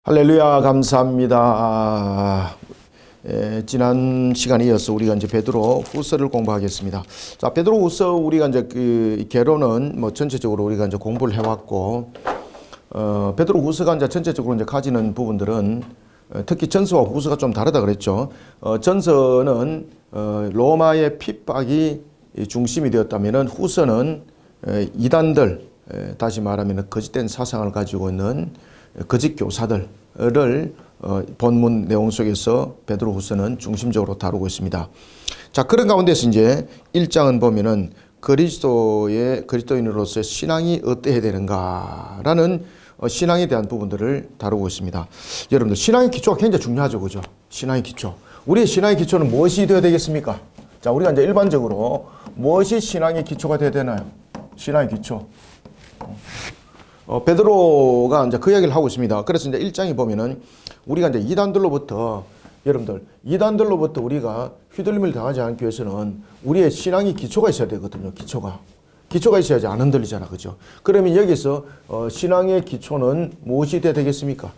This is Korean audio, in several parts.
할렐루야, 감사합니다. 지난 시간에 이어서 우리가 이제 베드로 후서를 공부하겠습니다. 자, 베드로 후서 우리가 이제 그 개론은 뭐 전체적으로 우리가 이제 공부를 해왔고, 베드로 후서가 이제 전체적으로 이제 가지는 부분들은 특히 전서와 후서가 좀 다르다 그랬죠. 전서는 로마의 핍박이 중심이 되었다면은 후서는 이단들, 다시 말하면 거짓된 사상을 가지고 있는 거짓 교사들을 본문 내용 속에서 베드로 후서는 중심적으로 다루고 있습니다. 자, 그런 가운데서 이제 1장은 보면은 그리스도인으로서의 신앙이 어때야 되는가라는 신앙에 대한 부분들을 다루고 있습니다. 여러분들, 신앙의 기초가 굉장히 중요하죠, 그죠? 신앙의 기초. 우리의 신앙의 기초는 무엇이 되어야 되겠습니까? 자, 우리가 이제 일반적으로 무엇이 신앙의 기초가 되어야 되나요? 신앙의 기초. 베드로가 이제 그 이야기를 하고 있습니다. 그래서 이제 1장에 보면은 우리가 이제 이단들로부터 우리가 휘둘림을 당하지 않기 위해서는 우리의 신앙이 기초가 있어야 되거든요. 기초가 있어야지 안 흔들리잖아, 그죠? 그러면 여기서 신앙의 기초는 무엇이 되어야 되겠습니까?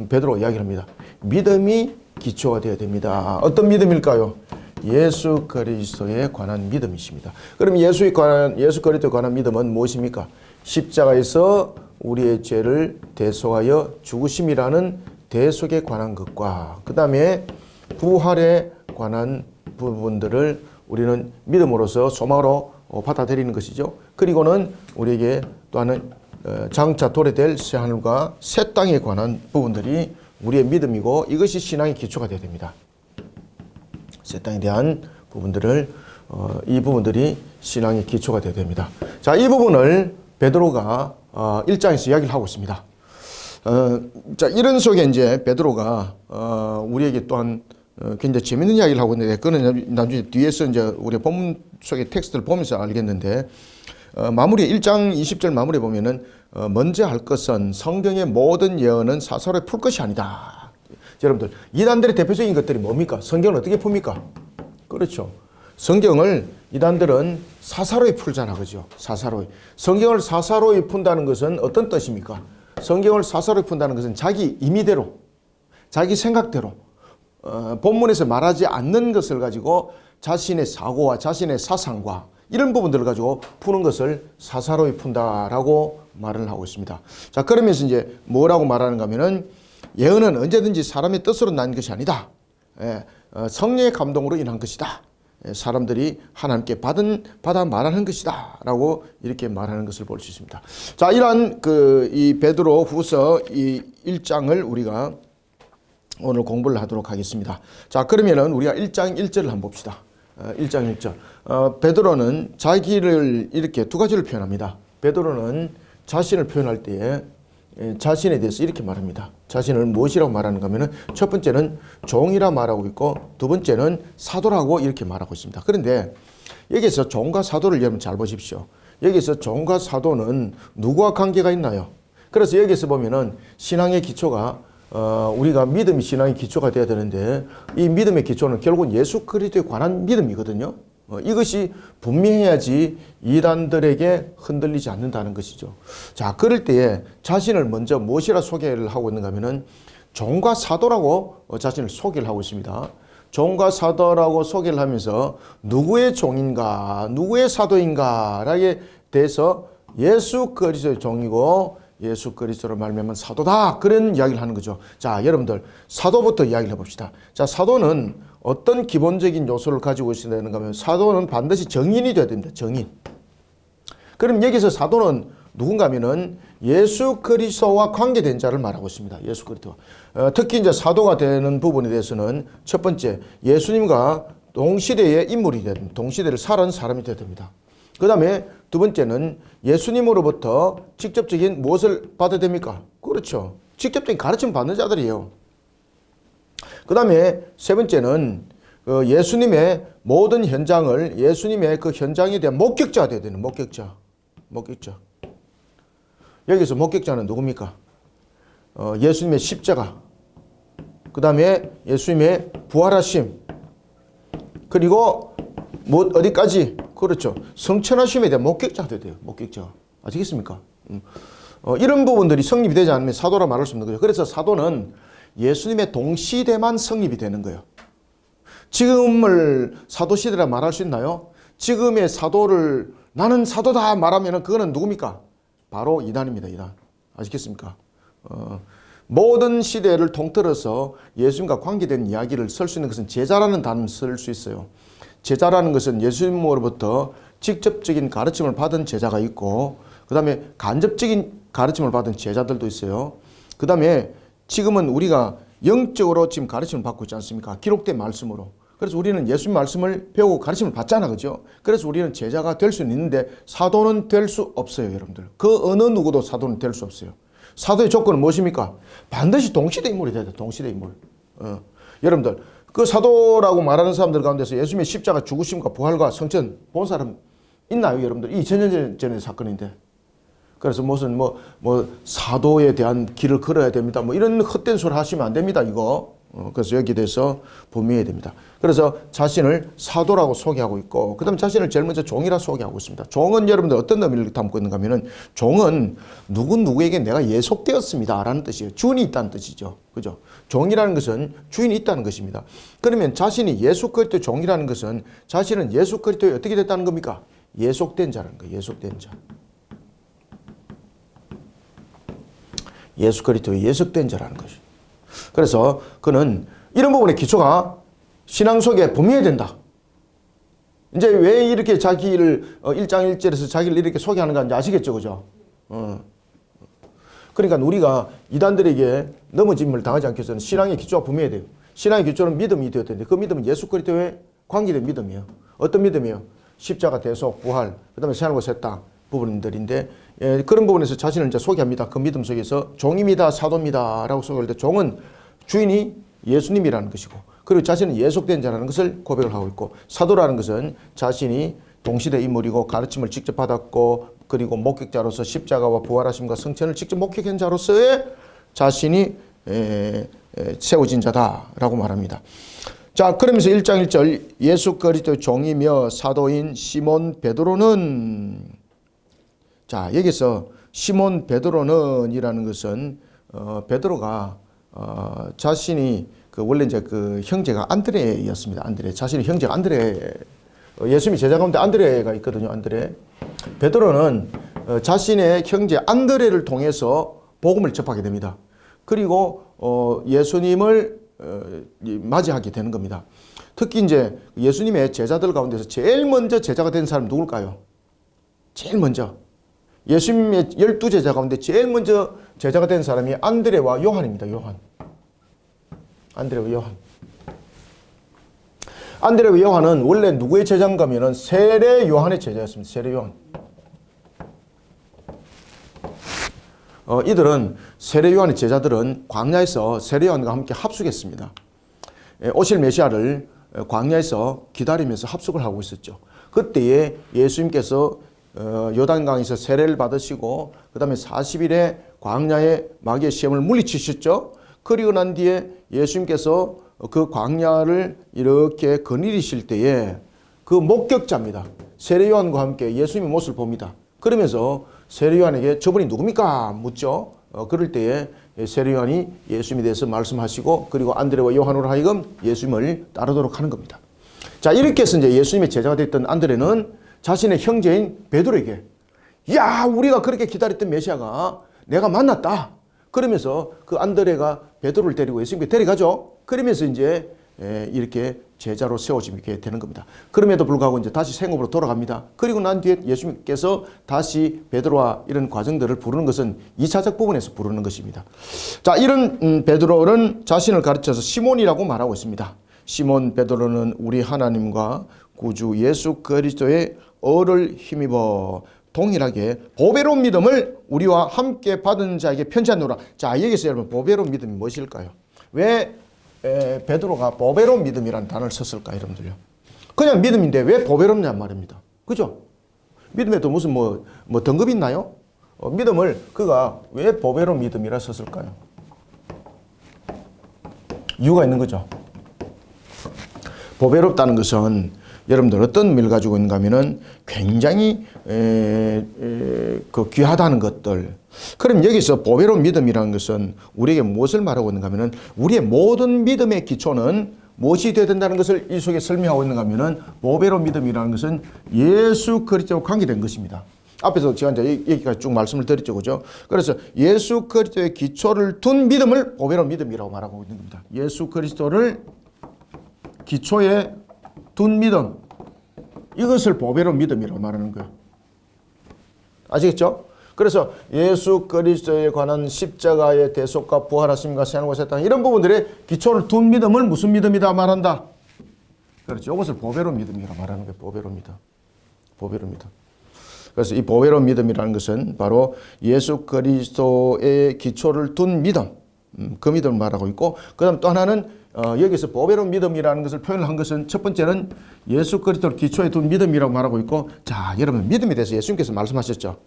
베드로가 이야기를 합니다. 믿음이 기초가 되어야 됩니다. 어떤 믿음일까요? 예수 그리스도에 관한 믿음이십니다. 그럼 예수 그리스도에 관한 믿음은 무엇입니까? 십자가에서 우리의 죄를 대속하여 죽으심이라는 대속에 관한 것과 그 다음에 부활에 관한 부분들을 우리는 믿음으로써 소망으로 받아들이는 것이죠. 그리고는 우리에게 또한 장차 도래될 새하늘과 새 땅에 관한 부분들이 우리의 믿음이고 이것이 신앙의 기초가 되어야 됩니다. 새 땅에 대한 부분들을 이 부분들이 신앙의 기초가 되어야 됩니다. 자, 이 부분을 베드로가 1장에서 이야기를 하고 있습니다. 자, 이런 속에 이제 베드로가 우리에게 또한 굉장히 재밌는 이야기를 하고 있는데 그거는 나중에 뒤에서 이제 우리 본문 속의 텍스트를 보면서 알겠는데 마무리 1장 20절 마무리에 보면은 먼저 할 것은 성경의 모든 예언은 사사로이 풀 것이 아니다. 여러분들, 이단들의 대표적인 것들이 뭡니까? 성경을 어떻게 풉니까? 그렇죠. 성경을 이단들은 사사로이 풀잖아, 그죠? 사사로이. 성경을 사사로이 푼다는 것은 어떤 뜻입니까? 성경을 사사로이 푼다는 것은 자기 임의대로, 자기 생각대로, 본문에서 말하지 않는 것을 가지고 자신의 사고와 자신의 사상과 이런 부분들을 가지고 푸는 것을 사사로이 푼다라고 말을 하고 있습니다. 자, 그러면서 이제 뭐라고 말하는가 하면은 예언은 언제든지 사람의 뜻으로 난 것이 아니다. 성령의 감동으로 인한 것이다. 사람들이 하나님께 받아 말하는 것이다. 라고 이렇게 말하는 것을 볼 수 있습니다. 자, 이러한 이 베드로 후서 이 1장을 우리가 오늘 공부를 하도록 하겠습니다. 자, 그러면은 우리가 1장 1절을 한번 봅시다. 1장 1절. 베드로는 자기를 이렇게 두 가지를 표현합니다. 베드로는 자신을 표현할 때에 자신에 대해서 이렇게 말합니다. 자신을 무엇이라고 말하는가 하면은 첫 번째는 종이라 말하고 있고 두 번째는 사도라고 이렇게 말하고 있습니다. 그런데 여기서 종과 사도를 여러분 잘 보십시오. 여기서 종과 사도는 누구와 관계가 있나요? 그래서 여기서 보면은 신앙의 기초가 우리가 믿음이 신앙의 기초가 되어야 되는데 이 믿음의 기초는 결국은 예수 그리스도에 관한 믿음이거든요. 이것이 분명해야지 이단들에게 흔들리지 않는다는 것이죠. 자, 그럴 때에 자신을 먼저 무엇이라 소개를 하고 있는가 하면은 종과 사도라고 자신을 소개를 하고 있습니다. 종과 사도라고 소개를 하면서 누구의 종인가, 누구의 사도인가에 대해서 예수 그리스도의 종이고 예수 그리스도로 말미암은 사도다. 그런 이야기를 하는 거죠. 자, 여러분들 사도부터 이야기를 해봅시다. 자, 사도는 어떤 기본적인 요소를 가지고 있어야 되는가 하면 사도는 반드시 정인이 되어야 됩니다. 정인. 그럼 여기서 사도는 누군가 하면은 예수 그리스도와 관계된 자를 말하고 있습니다. 예수 그리스도. 특히 이제 사도가 되는 부분에 대해서는 첫 번째 예수님과 동시대의 인물이 되야 됩니다. 동시대를 살은 사람이 되어야 됩니다. 그 다음에 두 번째는 예수님으로부터 직접적인 무엇을 받아야 됩니까? 그렇죠. 직접적인 가르침 받는 자들이에요. 그 다음에 세 번째는 예수님의 모든 현장을 예수님의 그 현장에 대한 목격자가 되어야 되는 목격자. 여기서 목격자는 누굽니까? 예수님의 십자가. 그 다음에 예수님의 부활하심. 그리고 어디까지? 그렇죠. 성천하심에 대한 목격자가 돼야 돼요. 목격자. 아시겠습니까? 이런 부분들이 성립이 되지 않으면 사도라 말할 수 없는 거죠. 그래서 사도는 예수님의 동시대만 성립이 되는 거예요. 지금을 사도시대라 말할 수 있나요? 지금의 사도를 나는 사도다 말하면 그거는 누굽니까? 바로 이단입니다. 이단. 아시겠습니까? 모든 시대를 통틀어서 예수님과 관계된 이야기를 쓸 수 있는 것은 제자라는 단어를 쓸 수 있어요. 제자라는 것은 예수님으로부터 직접적인 가르침을 받은 제자가 있고 그 다음에 간접적인 가르침을 받은 제자들도 있어요. 그 다음에 지금은 우리가 영적으로 지금 가르침을 받고 있지 않습니까? 기록된 말씀으로. 그래서 우리는 예수님 말씀을 배우고 가르침을 받잖아. 그죠? 그래서 우리는 제자가 될 수는 있는데 사도는 될 수 없어요. 여러분들. 그 어느 누구도 사도는 될 수 없어요. 사도의 조건은 무엇입니까? 반드시 동시대 인물이 돼야 돼. 동시대 인물. 여러분들 그 사도라고 말하는 사람들 가운데서 예수님의 십자가 죽으심과 부활과 성천 본 사람 있나요? 여러분들 2000년 전의 사건인데. 그래서 무슨 뭐 사도에 대한 길을 걸어야 됩니다. 뭐 이런 헛된 소리 하시면 안 됩니다. 이거. 그래서 여기에 대해서 분명해야 됩니다. 그래서 자신을 사도라고 소개하고 있고 그 다음 자신을 제일 먼저 종이라 소개하고 있습니다. 종은 여러분들 어떤 의미를 담고 있는가 하면은 종은 누구에게 내가 예속되었습니다 라는 뜻이에요. 주인이 있다는 뜻이죠. 그죠? 종이라는 것은 주인이 있다는 것입니다. 그러면 자신이 예수 그리스도의 종이라는 것은 자신은 예수 그리스도에 어떻게 됐다는 겁니까? 예속된 자라는 거예요. 예속된 자. 예수 그리스도에 예속된 자라는 것이죠. 그래서 그는 이런 부분의 기초가 신앙 속에 분명해야 된다. 이제 왜 이렇게 자기를 1장 1절에서 자기를 이렇게 소개하는 건지 아시겠죠? 그죠? 그러니까 우리가 이단들에게 넘어짐을 당하지 않기 위해서는 신앙의 기초가 분명해야 돼요. 신앙의 기초는 믿음이 되어야 되는데 그 믿음은 예수 그리스도에 관계된 믿음이에요. 어떤 믿음이에요? 십자가, 대속, 부활, 그 다음에 새하늘과 새 땅 부분들인데 그런 부분에서 자신을 이제 소개합니다. 그 믿음 속에서 종입니다, 사도입니다 라고 소개할 때 종은 주인이 예수님이라는 것이고 그리고 자신은 예속된 자라는 것을 고백을 하고 있고 사도라는 것은 자신이 동시대 인물이고 가르침을 직접 받았고 그리고 목격자로서 십자가와 부활하심과 성천을 직접 목격한 자로서의 자신이 세워진 자다라고 말합니다. 자, 그러면서 1장 1절 예수 그리스도의 종이며 사도인 시몬 베드로는 자, 여기서 시몬 베드로는 이라는 것은 베드로가 자신이 원래 이제 그 형제가 안드레였습니다. 안드레. 자신의 형제가 안드레. 예수님이 제자 가운데 안드레가 있거든요. 안드레. 베드로는 자신의 형제 안드레를 통해서 복음을 접하게 됩니다. 그리고 예수님을 맞이하게 되는 겁니다. 특히 이제 예수님의 제자들 가운데서 제일 먼저 제자가 된 사람은 누굴까요? 제일 먼저. 예수님의 12제자 가운데 제일 먼저 제자가 된 사람이 안드레와 요한입니다. 요한. 안드레와 요한. 안드레와 요한은 원래 누구의 제자인가 하면은 세례 요한의 제자였습니다. 세례 요한. 이들은 세례 요한의 제자들은 광야에서 세례 요한과 함께 합숙했습니다. 오실 메시아를 광야에서 기다리면서 합숙을 하고 있었죠. 그때에 예수님께서 요단강에서 세례를 받으시고 그 다음에 40일에 광야의 마귀의 시험을 물리치셨죠. 그리고 난 뒤에 예수님께서 그 광야를 이렇게 거닐으실 때에 그 목격자입니다. 세례 요한과 함께 예수님의 모습을 봅니다. 그러면서 세례 요한에게 저분이 누굽니까? 묻죠. 그럴 때에 세례 요한이 예수님에 대해서 말씀하시고 그리고 안드레와 요한으로 하여금 예수님을 따르도록 하는 겁니다. 자, 이렇게 해서 이제 예수님의 제자가 됐던 안드레는 자신의 형제인 베드로에게 야, 우리가 그렇게 기다렸던 메시아가 내가 만났다. 그러면서 그 안드레가 베드로를 데리고 예수님께 데려가죠. 그러면서 이제 이렇게 제자로 세워지게 되는 겁니다. 그럼에도 불구하고 이제 다시 생업으로 돌아갑니다. 그리고 난 뒤에 예수님께서 다시 베드로와 이런 과정들을 부르는 것은 2차적 부분에서 부르는 것입니다. 자, 이런 베드로는 자신을 가르쳐서 시몬이라고 말하고 있습니다. 시몬 베드로는 우리 하나님과 구주 예수 그리스도의 어를 힘입어 동일하게 보배로운 믿음을 우리와 함께 받은 자에게 편지하노라. 자, 여기서 여러분 보배로운 믿음이 무엇일까요? 왜 베드로가 보배로운 믿음이라는 단어를 썼을까요, 여러분들요? 그냥 믿음인데 왜 보배롭냐 말입니다. 그죠? 믿음에도 무슨 뭐 등급이 있나요? 믿음을 그가 왜 보배로운 믿음이라 썼을까요? 이유가 있는 거죠. 보배롭다는 것은 여러분들 어떤 의미를 가지고 있는가 하면은 굉장히 그 귀하다는 것들, 그럼 여기서 보배로운 믿음이라는 것은 우리에게 무엇을 말하고 있는가 하면은 우리의 모든 믿음의 기초는 무엇이 되어야 된다는 것을 이 속에 설명하고 있는가 하면은 보배로운 믿음이라는 것은 예수 그리스도와 관계된 것입니다. 앞에서 제가 이제 여기까지 쭉 말씀을 드렸죠. 그죠? 그래서 예수 그리스도의 기초를 둔 믿음을 보배로운 믿음이라고 말하고 있는 겁니다. 예수 그리스도를 기초에 둔 믿음. 이것을 보배로운 믿음이라고 말하는 거예요. 아시겠죠? 그래서 예수 그리스도에 관한 십자가의 대속과 부활하심과 생하셨다 이런 부분들의 기초를 둔 믿음을 무슨 믿음이다 말한다. 그렇죠. 이것을 보배로운 믿음이라고 말하는 거예요. 보배로운 믿음. 보배로운 믿음. 그래서 이 보배로운 믿음이라는 것은 바로 예수 그리스도의 기초를 둔 믿음. 그 믿음을 말하고 있고, 그 다음 또 하나는 여기서 보배로운 믿음이라는 것을 표현을 한 것은 첫 번째는 예수 그리스도를 기초에 둔 믿음이라고 말하고 있고, 자, 여러분 믿음에 대해서 예수님께서 말씀하셨죠.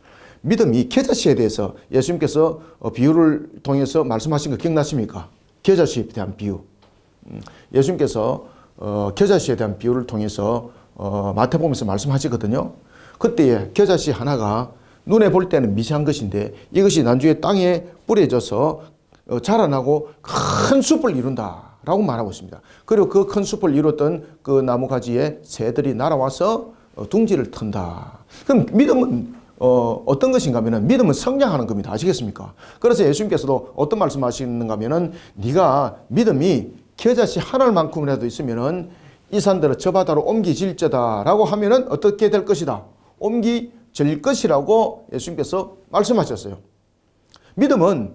믿음이 겨자씨에 대해서 예수님께서 비유를 통해서 말씀하신 거 기억나십니까? 겨자씨에 대한 비유. 예수님께서 겨자씨에 대한 비유를 통해서 마태복음에서 말씀하시거든요. 그때에 겨자씨 하나가 눈에 볼 때는 미세한 것인데 이것이 나중에 땅에 뿌려져서 자라나고 큰 숲을 이룬다라고 말하고 있습니다. 그리고 그 큰 숲을 이뤘던 그 나무가지에 새들이 날아와서 둥지를 튼다. 그럼 믿음은 어떤 것인가 하면 믿음은 성장하는 겁니다. 아시겠습니까? 그래서 예수님께서도 어떤 말씀하시는가 하면 네가 믿음이 겨자씨 하나만큼이라도 있으면 이 산들을 저 바다로 옮기질지다 라고 하면 어떻게 될 것이다? 옮기질 것이라고 예수님께서 말씀하셨어요. 믿음은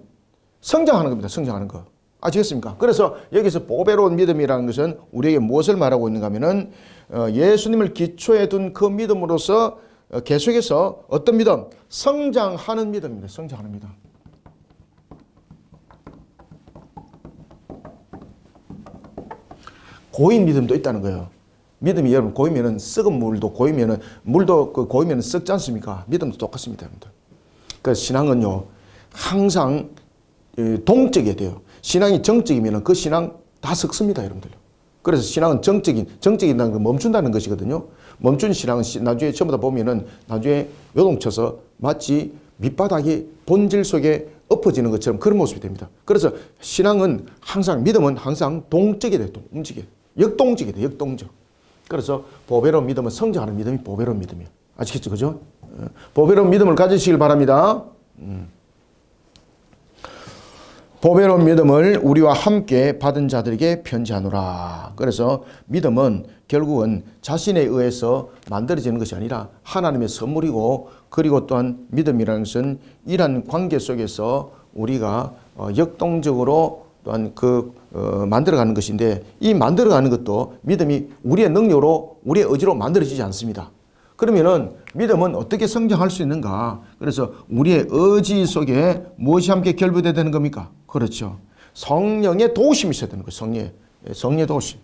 성장하는 겁니다. 성장하는 거. 아시겠습니까? 그래서 여기서 보배로운 믿음이라는 것은 우리에게 무엇을 말하고 있는가 하면 예수님을 기초에 둔 그 믿음으로서 계속해서 어떤 믿음? 성장하는 믿음입니다. 성장하는 믿음. 고인 믿음도 있다는 거예요. 믿음이 여러분 고이면은 썩은 물도 고이면은 물도 그 고이면은 썩지 않습니까? 믿음도 똑같습니다, 여러분들. 그래서 신앙은요 항상 동적이어야 돼요. 신앙이 정적이면은 그 신앙 다 썩습니다, 여러분들. 그래서 신앙은 정적이라는 건 멈춘다는 것이거든요. 멈춘 신앙은 나중에 전부 다 보면은 나중에 요동쳐서 마치 밑바닥이 본질 속에 엎어지는 것처럼 그런 모습이 됩니다. 그래서 신앙은 항상, 믿음은 항상 동적이 돼요. 움직여요. 역동적이 돼요. 역동적. 그래서 보배로운 믿음은 성장하는 믿음이 보배로운 믿음이에요. 아시겠죠? 그죠? 보배로운 믿음을 가지시길 바랍니다. 보배로운 믿음을 우리와 함께 받은 자들에게 편지하노라. 그래서 믿음은 결국은 자신에 의해서 만들어지는 것이 아니라 하나님의 선물이고, 그리고 또한 믿음이라는 것은 이러한 관계 속에서 우리가 역동적으로 또한 만들어가는 것인데, 이 만들어가는 것도 믿음이 우리의 능력으로, 우리의 의지로 만들어지지 않습니다. 그러면은 믿음은 어떻게 성장할 수 있는가? 그래서 우리의 의지 속에 무엇이 함께 결부되어야 되는 겁니까? 그렇죠. 성령의 도우심이 있어야 되는 거예요. 성령의 도우심.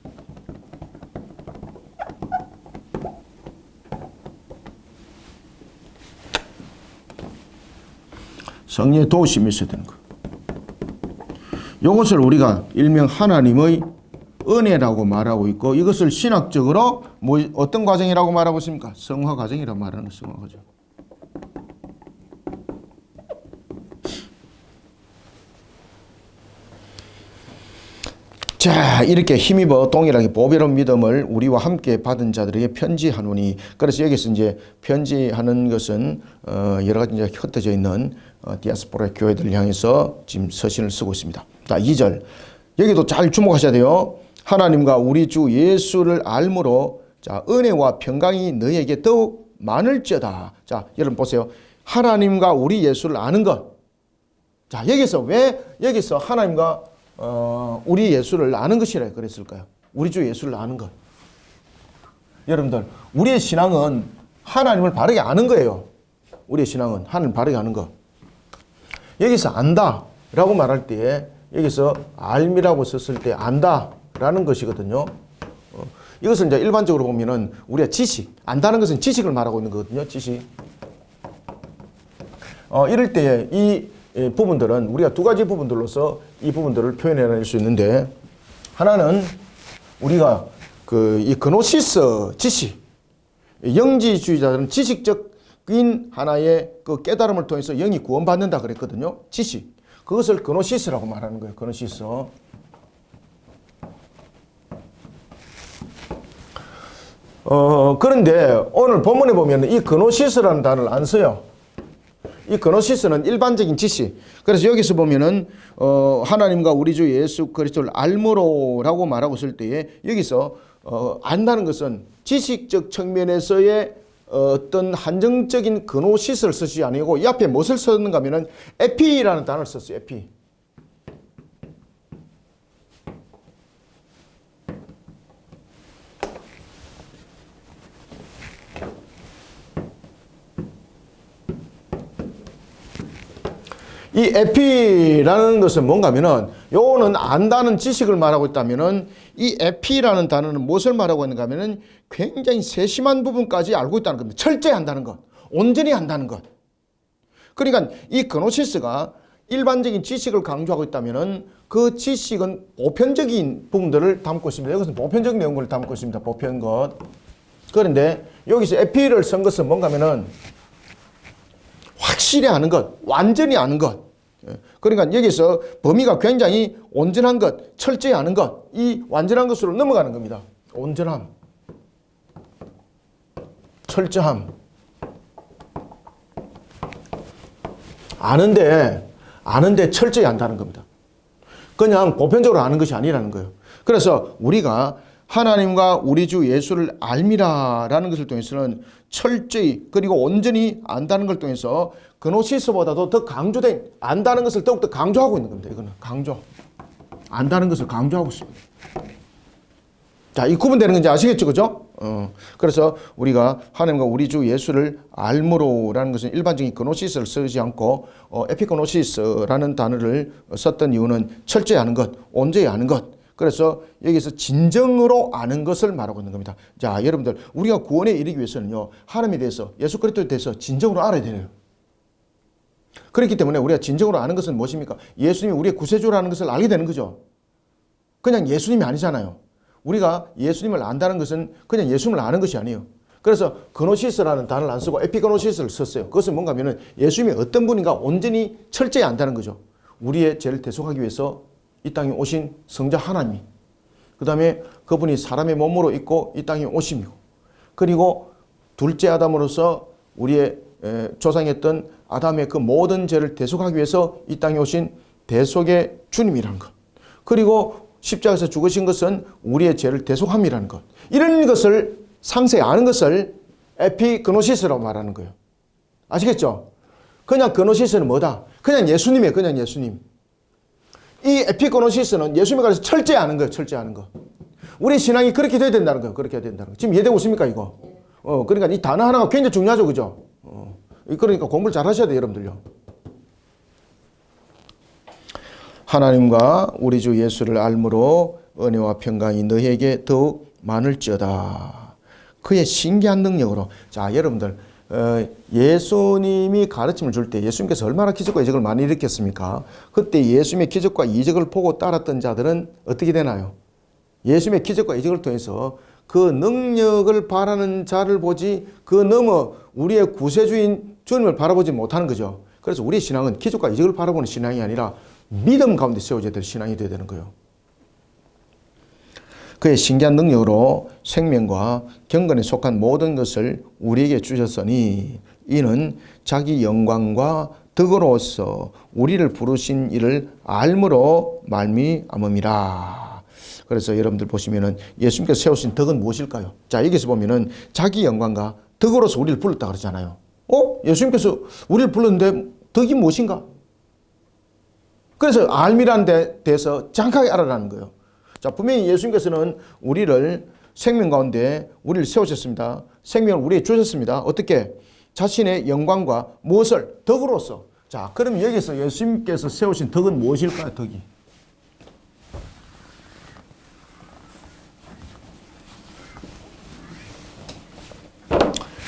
성령의 도우심이 있어야 되는 거예요. 이것을 우리가 일명 하나님의 은혜라고 말하고 있고, 이것을 신학적으로 어떤 과정이라고 말하고 있습니까? 성화 과정이라고 말하는 거예요. 성화 과정. 자, 이렇게 힘입어 동일하게 보배로운 믿음을 우리와 함께 받은 자들에게 편지하노니. 그래서 여기서 이제 편지하는 것은 여러 가지 이제 흩어져 있는 디아스포라 교회들을 향해서 지금 서신을 쓰고 있습니다. 자, 2절. 여기도 잘 주목하셔야 돼요. 하나님과 우리 주 예수를 알므로 자, 은혜와 평강이 너희에게 더욱 많을지어다. 자, 여러분 보세요. 하나님과 우리 예수를 아는 것. 자, 여기서 하나님과 우리 예수를 아는 것이라 그랬을까요? 우리 주 예수를 아는 것. 여러분들, 우리의 신앙은 하나님을 바르게 아는 거예요. 우리의 신앙은 하나님을 바르게 아는 것. 여기서 안다라고 말할 때, 여기서 알미라고 썼을 때 안다라는 것이거든요. 이것은 이제 일반적으로 보면은 우리가 지식, 안다는 것은 지식을 말하고 있는 거거든요. 지식. 이럴 때 이 부분들은 우리가 두 가지 부분들로서 이 부분들을 표현해낼 수 있는데, 하나는 우리가 이 그노시스 지식, 영지주의자들은 지식적 인 하나의 그 깨달음을 통해서 영이 구원받는다 그랬거든요. 지식. 그것을 그노시스라고 말하는 거예요. 그노시스. 그런데 오늘 본문에 보면 이 그노시스라는 단어를 안 써요. 이 그노시스는 일반적인 지식. 그래서 여기서 보면은 하나님과 우리 주 예수 그리스도를 알므로라고 말하고 있을 때에 여기서 안다는 것은 지식적 측면에서의 어떤 한정적인 그노시스를 쓰지 아니고 이 앞에 무엇을 썼는가 하면은 에피라는 단어를 썼어요. 에피. 이 에피라는 것은 뭔가 하면은 요거는 안다는 지식을 말하고 있다면은 이 에피라는 단어는 무엇을 말하고 있는가 하면은 굉장히 세심한 부분까지 알고 있다는 겁니다. 철저히 안다는 것. 온전히 안다는 것. 그러니까 이 그노시스가 일반적인 지식을 강조하고 있다면은 그 지식은 보편적인 부분들을 담고 있습니다. 여기서 보편적 내용을 담고 있습니다. 보편 것. 그런데 여기서 에피를 쓴 것은 뭔가 하면은 확실히 아는 것, 완전히 아는 것. 그러니까 여기서 범위가 굉장히 온전한 것, 철저히 아는 것, 이 완전한 것으로 넘어가는 겁니다. 온전함, 철저함. 아는데 철저히 안다는 겁니다. 그냥 보편적으로 아는 것이 아니라는 거예요. 그래서 우리가 하나님과 우리 주 예수를 알미라라는 것을 통해서는 철저히 그리고 온전히 안다는 걸 통해서 그노시스보다도 더 강조된 안다는 것을 더욱더 강조하고 있는 겁니다. 이거는 강조. 안다는 것을 강조하고 있습니다. 자, 이 구분되는 건지 아시겠죠? 그죠? 그래서 우리가 하나님과 우리 주 예수를 알므로라는 것은 일반적인 그노시스를 쓰지 않고 에피그노시스라는 단어를 썼던 이유는 철저히 아는 것, 온전히 아는 것. 그래서 여기서 진정으로 아는 것을 말하고 있는 겁니다. 자, 여러분들 우리가 구원에 이르기 위해서는요. 하나님에 대해서 예수 그리스도에 대해서 진정으로 알아야 돼요. 그렇기 때문에 우리가 진정으로 아는 것은 무엇입니까? 예수님이 우리의 구세주라는 것을 알게 되는 거죠. 그냥 예수님이 아니잖아요. 우리가 예수님을 안다는 것은 그냥 예수님을 아는 것이 아니에요. 그래서 그노시스라는 단어를 안 쓰고 에피그노시스를 썼어요. 그것은 뭔가 하면은 예수님이 어떤 분인가 온전히 철저히 안다는 거죠. 우리의 죄를 대속하기 위해서 이 땅에 오신 성자 하나님이, 그 다음에 그분이 사람의 몸으로 있고 이 땅에 오심이고, 그리고 둘째 아담으로서 우리의 조상이었던 아담의 그 모든 죄를 대속하기 위해서 이 땅에 오신 대속의 주님이라는 것, 그리고 십자가에서 죽으신 것은 우리의 죄를 대속함이라는 것, 이런 것을 상세히 아는 것을 에피그노시스라고 말하는 거예요. 아시겠죠? 그냥 그노시스는 뭐다? 그냥 예수님이에요. 그냥 예수님. 이 에피그노시스는 예수님에 관해서 철저히 아는 거예요. 철저히 아는 거. 우리 신앙이 그렇게 돼야 된다는 거예요. 그렇게 해야 된다는 거. 지금 이해되고 있습니까, 이거? 그러니까 이 단어 하나가 굉장히 중요하죠, 그죠? 그러니까 공부를 잘 하셔야 돼요, 여러분들요. 하나님과 우리 주 예수를 알므로 은혜와 평강이 너희에게 더욱 많을지어다. 그의 신기한 능력으로. 자, 여러분들 예수님이 가르침을 줄 때 예수님께서 얼마나 기적과 이적을 많이 일으켰습니까? 그때 예수님의 기적과 이적을 보고 따랐던 자들은 어떻게 되나요? 예수님의 기적과 이적을 통해서 그 능력을 바라는 자를 보지 그 넘어 우리의 구세주인 주님을 바라보지 못하는 거죠. 그래서 우리의 신앙은 기적과 이적을 바라보는 신앙이 아니라 믿음 가운데 세워져야 될 신앙이 되어야 되는 거예요. 그의 신기한 능력으로 생명과 경건에 속한 모든 것을 우리에게 주셨으니 이는 자기 영광과 덕으로서 우리를 부르신 이를 알므로 말미암음이라. 그래서 여러분들 보시면은 예수님께서 세우신 덕은 무엇일까요? 자, 여기서 보면은 자기 영광과 덕으로서 우리를 불렀다 그러잖아요. 예수님께서 우리를 불렀는데 덕이 무엇인가? 그래서 알미라는 데 대해서 정확하게 알아라는 거예요. 자, 분명히 예수님께서는 우리를 생명 가운데 우리를 세우셨습니다. 생명을 우리에게 주셨습니다. 어떻게? 자신의 영광과 무엇을? 덕으로서. 자, 그럼 여기서 예수님께서 세우신 덕은 무엇일까요? 덕이.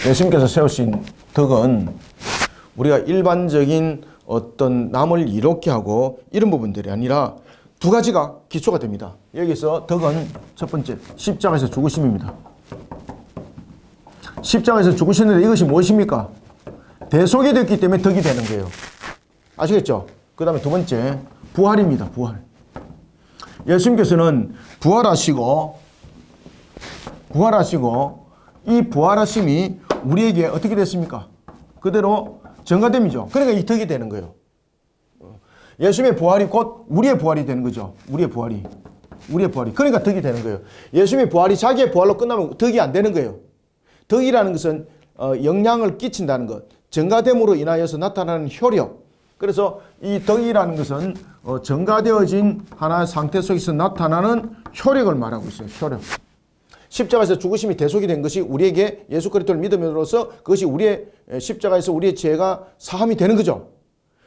예수님께서 세우신 덕은 우리가 일반적인 어떤 남을 이롭게 하고 이런 부분들이 아니라 두 가지가 기초가 됩니다. 여기서 덕은 첫 번째 십자가에서 죽으심입니다. 십자가에서 죽으셨는데 이것이 무엇입니까? 대속이 됐기 때문에 덕이 되는 거예요. 아시겠죠? 그 다음에 두 번째, 부활입니다. 부활. 예수님께서는 부활하시고 이 부활하심이 우리에게 어떻게 됐습니까? 그대로 전가됨이죠. 그러니까 이 덕이 되는 거예요. 예수님의 부활이 곧 우리의 부활이 되는 거죠. 우리의 부활이. 그러니까 덕이 되는 거예요. 예수님의 부활이 자기의 부활로 끝나면 덕이 안 되는 거예요. 덕이라는 것은 영향을 끼친다는 것, 전가됨으로 인하여서 나타나는 효력. 그래서 이 덕이라는 것은 전가되어진 하나의 상태 속에서 나타나는 효력을 말하고 있어요. 효력. 십자가에서 죽으심이 대속이 된 것이 우리에게 예수 그리스도를 믿음으로써 그것이 우리의 십자가에서 우리의 죄가 사함이 되는 거죠.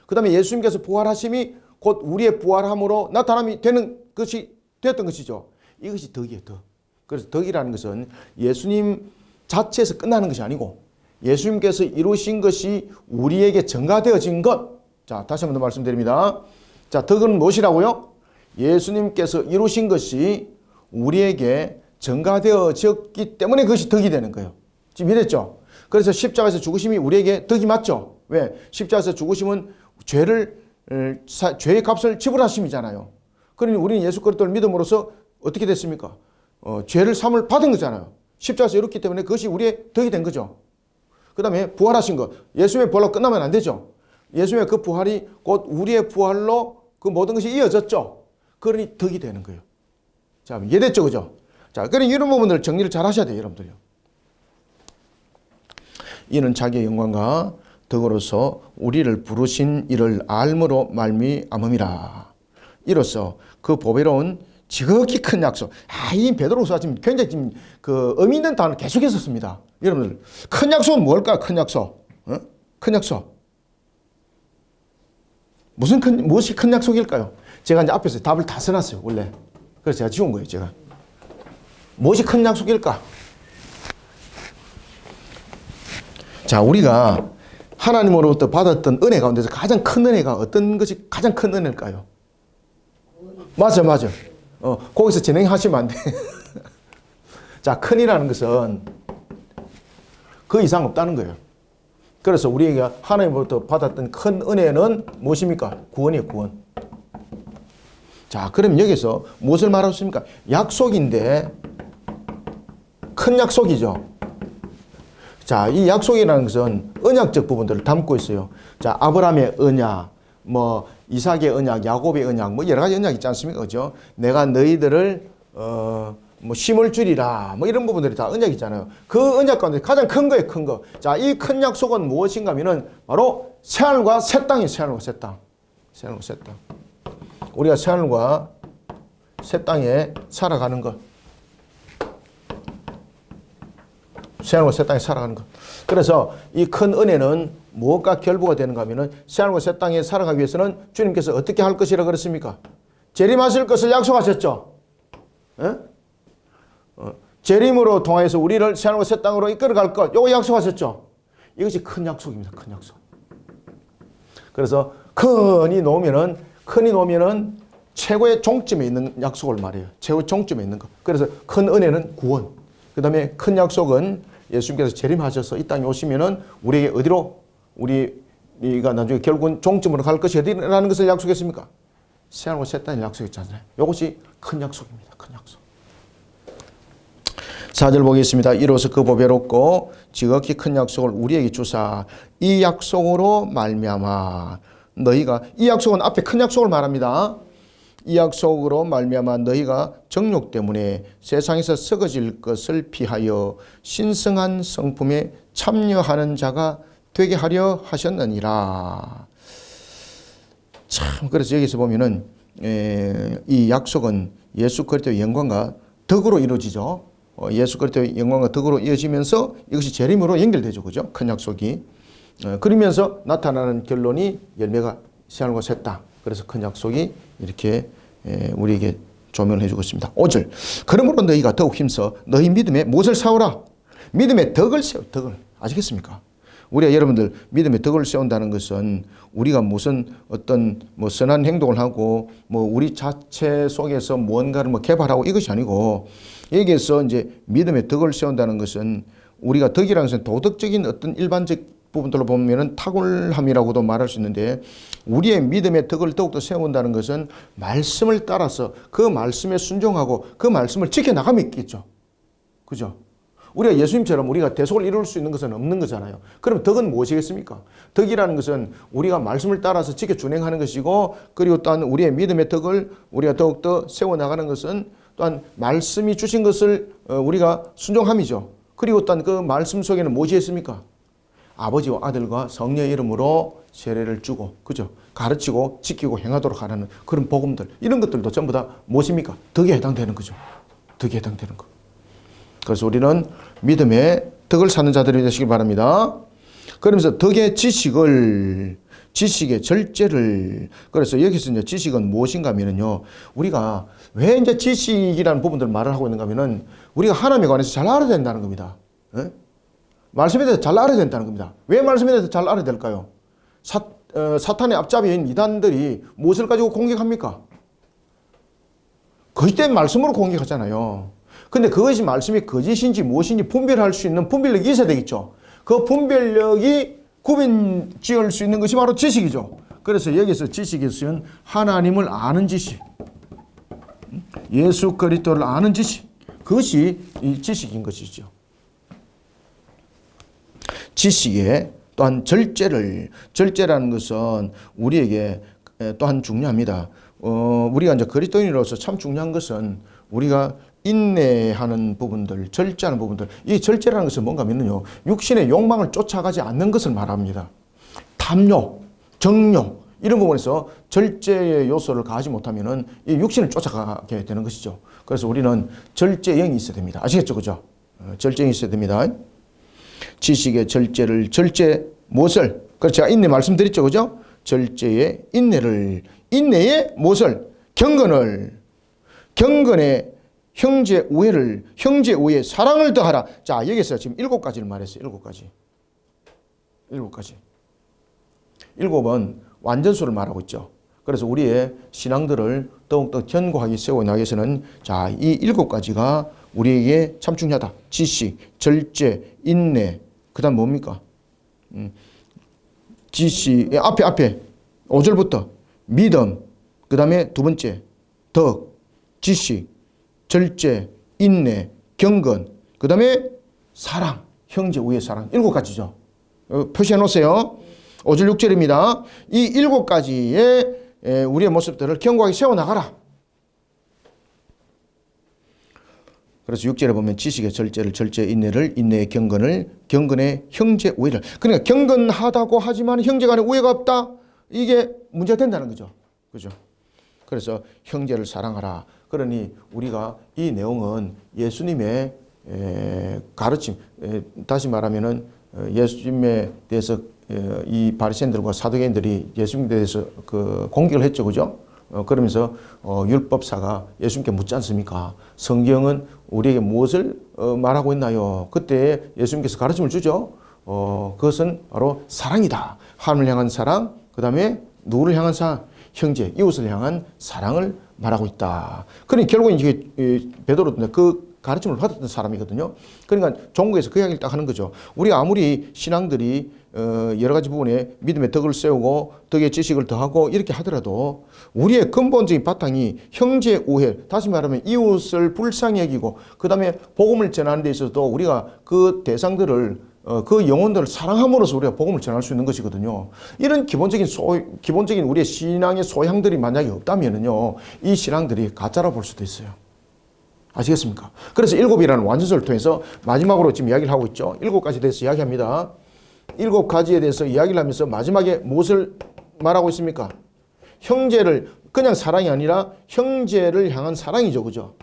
그 다음에 예수님께서 부활하심이 곧 우리의 부활함으로 나타남이 되는 것이 되었던 것이죠. 이것이 덕이에요. 덕. 그래서 덕이라는 것은 예수님 자체에서 끝나는 것이 아니고 예수님께서 이루신 것이 우리에게 전가되어진 것. 자, 다시 한 번 더 말씀드립니다. 자, 덕은 무엇이라고요? 예수님께서 이루신 것이 우리에게 전가되어졌기 때문에 그것이 덕이 되는 거예요. 지금 이랬죠? 그래서 십자가에서 죽으심이 우리에게 덕이 맞죠? 왜? 십자가에서 죽으심은 죄의 값을 지불하심이잖아요. 그러니 우리는 예수 그리스도를 믿음으로써 어떻게 됐습니까? 죄를 사함을 받은 거잖아요. 십자가에서 이뤘기 때문에 그것이 우리의 덕이 된 거죠. 그 다음에 부활하신 것. 예수님의 부활로 끝나면 안 되죠. 예수님의 그 부활이 곧 우리의 부활로 그 모든 것이 이어졌죠. 그러니 덕이 되는 거예요. 자, 이해됐죠? 그죠? 자, 그러니 이런 부분들 정리를 잘 하셔야 돼요, 여러분들요. 이는 자기의 영광과 덕으로서 우리를 부르신 이를 알므로 말미암음이라. 이로써 그 보배로운 지극히 큰 약속. 이 베드로후서가 지금 굉장히 지금 그 의미 있는 단어를 계속해서 씁니다. 여러분들, 큰 약속은 뭘까? 큰 약속. 큰 약속. 무엇이 큰 약속일까요? 제가 이제 앞에서 답을 다 써놨어요, 원래. 그래서 제가 지운 거예요, 제가. 무엇이 큰 약속일까? 자, 우리가 하나님으로부터 받았던 은혜 가운데서 가장 큰 은혜가 어떤 것이 가장 큰 은혜일까요? 맞아. 거기서 진행하시면 안 돼. 자, 큰이라는 것은 그 이상 없다는 거예요. 그래서 우리에게 하나님으로부터 받았던 큰 은혜는 무엇입니까? 구원이에요, 구원. 자, 그럼 여기서 무엇을 말하고 있습니까? 약속인데 큰 약속이죠. 자, 이 약속이라는 것은 언약적 부분들을 담고 있어요. 자, 아브라함의 언약, 뭐 이삭의 언약, 야곱의 언약, 뭐 여러 가지 언약 있지 않습니까? 그죠? 내가 너희들을 뭐 심을 줄이라, 뭐 이런 부분들이 다 언약이잖아요. 그 언약 가운데 가장 큰 거예요, 큰 거. 자, 이 큰 약속은 무엇인가 하면은 바로 새하늘과 새 땅이에요. 새하늘과 새 땅. 새하늘과 새 땅. 우리가 새하늘과 새 땅에 살아가는 것. 새하늘과 새 땅에 살아가는 것. 그래서 이 큰 은혜는 무엇과 결부가 되는가 하면은 새하늘과 새 땅에 살아가기 위해서는 주님께서 어떻게 할 것이라 그랬습니까? 재림하실 것을 약속하셨죠. 예? 재림으로 통하여서 우리를 새하늘과 새 땅으로 이끌어갈 것, 요거 약속하셨죠. 이것이 큰 약속입니다. 큰 약속. 그래서 큰이 놓으면은 최고의 종점에 있는 약속을 말해요. 최고의 종점에 있는 것. 그래서 큰 은혜는 구원. 그 다음에 큰 약속은 예수님께서 재림하셔서 이 땅에 오시면은 우리에게 어디로 우리가 나중에 결국은 종점으로 갈 것이 어디라는 것을 약속했습니까? 새하늘과 새 땅을 약속했잖아요. 이것이 큰 약속입니다. 큰 약속. 4절 보겠습니다. 이로써 그 보배롭고 지극히 큰 약속을 우리에게 주사 이 약속으로 말미암아 너희가, 이 약속은 앞에 큰 약속을 말합니다. 이 약속으로 말미암아 너희가 정욕 때문에 세상에서 썩어질 것을 피하여 신성한 성품에 참여하는 자가 되게 하려 하셨느니라. 참, 그래서 여기서 보면은 이 약속은 예수 그리스도의 영광과 덕으로 이루어지죠. 예수 그리스도의 영광과 덕으로 이어지면서 이것이 재림으로 연결되죠. 그죠? 큰 약속이. 그러면서 나타나는 결론이 열매가 새하늘과 새 땅. 그래서 큰 약속이 이렇게 우리에게 조명을 해주고 있습니다. 5절. 그러므로 너희가 더욱 힘써 너희 믿음에 무엇을 세우라? 믿음의 덕을 세우. 덕을. 아시겠습니까? 우리가 여러분들 믿음의 덕을 세운다는 것은 우리가 무슨 어떤 뭐 선한 행동을 하고 뭐 우리 자체 속에서 무언가를 뭐 개발하고 이것이 아니고, 여기에서 이제 믿음의 덕을 세운다는 것은 우리가 덕이라는 것은 도덕적인 어떤 일반적 부분들로 보면은 탁월함이라고도 말할 수 있는데, 우리의 믿음의 덕을 더욱더 세운다는 것은 말씀을 따라서 그 말씀에 순종하고 그 말씀을 지켜나감이 있겠죠. 그죠? 우리가 예수님처럼 우리가 대속을 이룰 수 있는 것은 없는 거잖아요. 그럼 덕은 무엇이겠습니까? 덕이라는 것은 우리가 말씀을 따라서 지켜 준행하는 것이고, 그리고 또한 우리의 믿음의 덕을 우리가 더욱더 세워나가는 것은 또한 말씀이 주신 것을 우리가 순종함이죠. 그리고 또한 그 말씀 속에는 무엇이 있습니까? 아버지와 아들과 성령의 이름으로 세례를 주고, 그죠? 가르치고 지키고 행하도록 하는 그런 복음들, 이런 것들도 전부 다 무엇입니까? 덕에 해당되는 거죠. 덕에 해당되는 거. 그래서 우리는 믿음의 덕을 찾는 자들이 되시길 바랍니다. 그러면서 덕의 지식의 절제를, 그래서 여기서 이제 지식은 무엇인가 하면요, 우리가 왜 이제 지식이라는 부분들 말을 하고 있는가 하면은 우리가 하나님에 관해서 잘 알아야 된다는 겁니다. 예? 말씀에 대해서 잘 알아야 된다는 겁니다. 왜 말씀에 대해서 잘 알아야 될까요? 사탄의 앞잡이인 이단들이 무엇을 가지고 공격합니까? 거짓된 말씀으로 공격하잖아요. 근데 그것이 말씀이 거짓인지 무엇인지 분별할 수 있는 분별력이 있어야 되겠죠. 그 분별력이 구분 지을 수 있는 것이 바로 지식이죠. 그래서 여기서 지식에서는 하나님을 아는 지식, 예수 그리스도를 아는 지식, 그것이 이 지식인 것이죠. 지식에 또한 절제라는 것은 우리에게 또한 중요합니다. 우리가 이제 그리스도인으로서 참 중요한 것은 우리가 인내하는 부분들, 절제하는 부분들. 이 절제라는 것은 뭔가 하면요, 육신의 욕망을 쫓아가지 않는 것을 말합니다. 탐욕, 정욕, 이런 부분에서 절제의 요소를 가하지 못하면은 이 육신을 쫓아가게 되는 것이죠. 그래서 우리는 절제형이 있어야 됩니다. 아시겠죠? 그죠? 절제형이 있어야 됩니다. 지식의 절제 무엇을? 그래서 제가 인내 말씀드렸죠. 그죠? 절제의 인내의 무엇을? 경건의 형제 우애, 사랑을 더하라. 자, 여기서 지금 7가지를 말했어요. 7가지. 7은 완전수를 말하고 있죠. 그래서 우리의 신앙들을 더욱더 견고하게 세워나가기 위해서는, 자, 이 7가지가 우리에게 참 중요하다. 지식, 절제, 인내, 그 다음 뭡니까? 지식, 앞에 5절부터 믿음, 그 다음에 두 번째 덕, 지식, 절제, 인내, 경건, 그 다음에 사랑, 형제 우애 사랑. 7가지죠. 표시해 놓으세요. 5절 6절입니다. 이 7가지의 우리의 모습들을 견고하게 세워나가라. 그래서 6절에 보면 지식의 절제를, 절제의 인내를, 인내의 경건을, 경건의 형제 우애를. 그러니까 경건하다고 하지만 형제 간에 우애가 없다. 이게 문제가 된다는 거죠. 그죠? 그래서 형제를 사랑하라. 그러니 우리가 이 내용은 예수님의 가르침, 다시 말하면은 예수님에 대해서 이 바리새인들과 사두개인들이 예수님에 대해서 그 공격을 했죠, 그죠? 그러면서 율법사가 예수님께 묻지 않습니까? 성경은 우리에게 무엇을 말하고 있나요? 그때 예수님께서 가르침을 주죠. 그것은 바로 사랑이다. 하나님을 향한 사랑, 그 다음에 누구를 향한 사랑? 형제, 이웃을 향한 사랑을 말하고 있다. 그러니 결국은 이게 베드로도 그 가르침을 받았던 사람이거든요. 그러니까 종국에서 그 이야기를 딱 하는 거죠. 우리 아무리 신앙들이 여러 가지 부분에 믿음의 덕을 세우고 덕의 지식을 더하고 이렇게 하더라도 우리의 근본적인 바탕이 형제 우애, 다시 말하면 이웃을 불쌍히 여기고 그 다음에 복음을 전하는 데 있어서도 우리가 그 대상들을 그 영혼들을 사랑함으로써 우리가 복음을 전할 수 있는 것이거든요. 이런 기본적인 우리의 신앙의 소양들이 만약에 없다면요, 이 신앙들이 가짜라 볼 수도 있어요. 아시겠습니까? 그래서 7이라는 완전서를 통해서 마지막으로 지금 이야기를 하고 있죠. 7가지에 대해서 이야기합니다. 7가지에 대해서 이야기를 하면서 마지막에 무엇을 말하고 있습니까? 형제를, 그냥 사랑이 아니라 형제를 향한 사랑이죠. 그죠?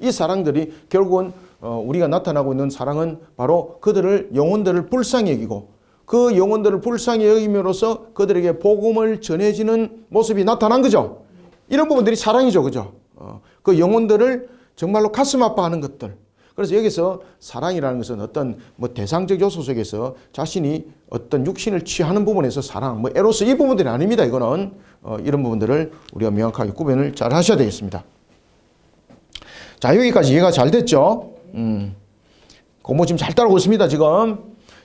이 사랑들이 결국은 우리가 나타나고 있는 사랑은 바로 그들을, 영혼들을 불쌍히 여기고 그 영혼들을 불쌍히 여김으로써 그들에게 복음을 전해지는 모습이 나타난 거죠. 이런 부분들이 사랑이죠. 그죠? 그 영혼들을 정말로 가슴 아파하는 것들. 그래서 여기서 사랑이라는 것은 어떤 뭐 대상적 요소 속에서 자신이 어떤 육신을 취하는 부분에서 사랑, 뭐 에로스 이 부분들이 아닙니다. 이거는 이런 부분들을 우리가 명확하게 구분을 잘 하셔야 되겠습니다. 자, 여기까지 이해가 잘 됐죠? 공부 지금 잘 따라오고 있습니다, 지금.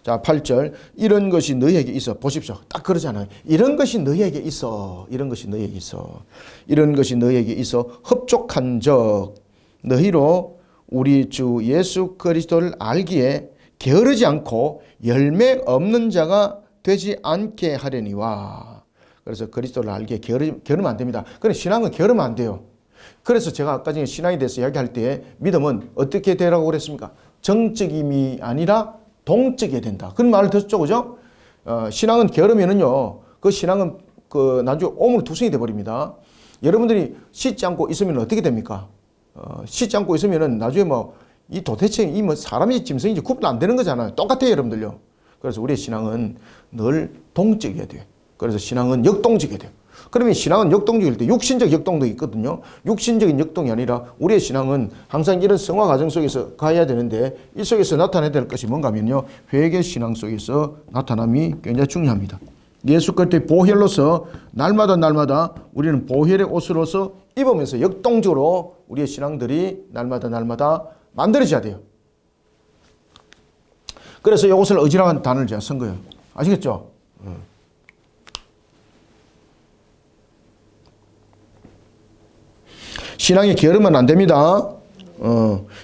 자, 8절. 이런 것이 너희에게 있어. 보십시오. 딱 그러잖아요. 이런 것이 너희에게 있어. 이런 것이 너희에게 있어. 이런 것이 너희에게 있어. 흡족한 적 너희로 우리 주 예수 그리스도를 알기에 게으르지 않고 열매 없는 자가 되지 않게 하려니와. 그래서 그리스도를 알기에 게으르면 안 됩니다. 그런데 신앙은 게으르면 안 돼요. 그래서 제가 아까 전에 신앙에 대해서 이야기할 때 믿음은 어떻게 되라고 그랬습니까? 정적임이 아니라 동적이어야 된다. 그런 말을 듣죠, 그죠? 신앙은 게으르면은요, 그 신앙은 나중에 오물투성이 돼버립니다. 여러분들이 씻지 않고 있으면 어떻게 됩니까? 씻지 않고 있으면은 나중에 이 도대체 사람인지 짐승인지 구분 안 되는 거잖아요. 똑같아요, 여러분들요. 그래서 우리의 신앙은 늘 동적이어야 돼요. 그래서 신앙은 역동적이어야 돼요. 그러면 신앙은 역동적일 때 육신적 역동도 있거든요. 육신적인 역동이 아니라 우리의 신앙은 항상 이런 성화 과정 속에서 가야 되는데 이 속에서 나타내야 될 것이 뭔가 하면요. 회개 신앙 속에서 나타남이 굉장히 중요합니다. 예수 그리스도의 보혈로서 날마다 우리는 보혈의 옷으로서 입으면서 역동적으로 우리의 신앙들이 날마다 만들어져야 돼요. 그래서 이것을 의지라는 단어를 제가 쓴 거예요. 아시겠죠? 신앙이 게으르면 안 됩니다.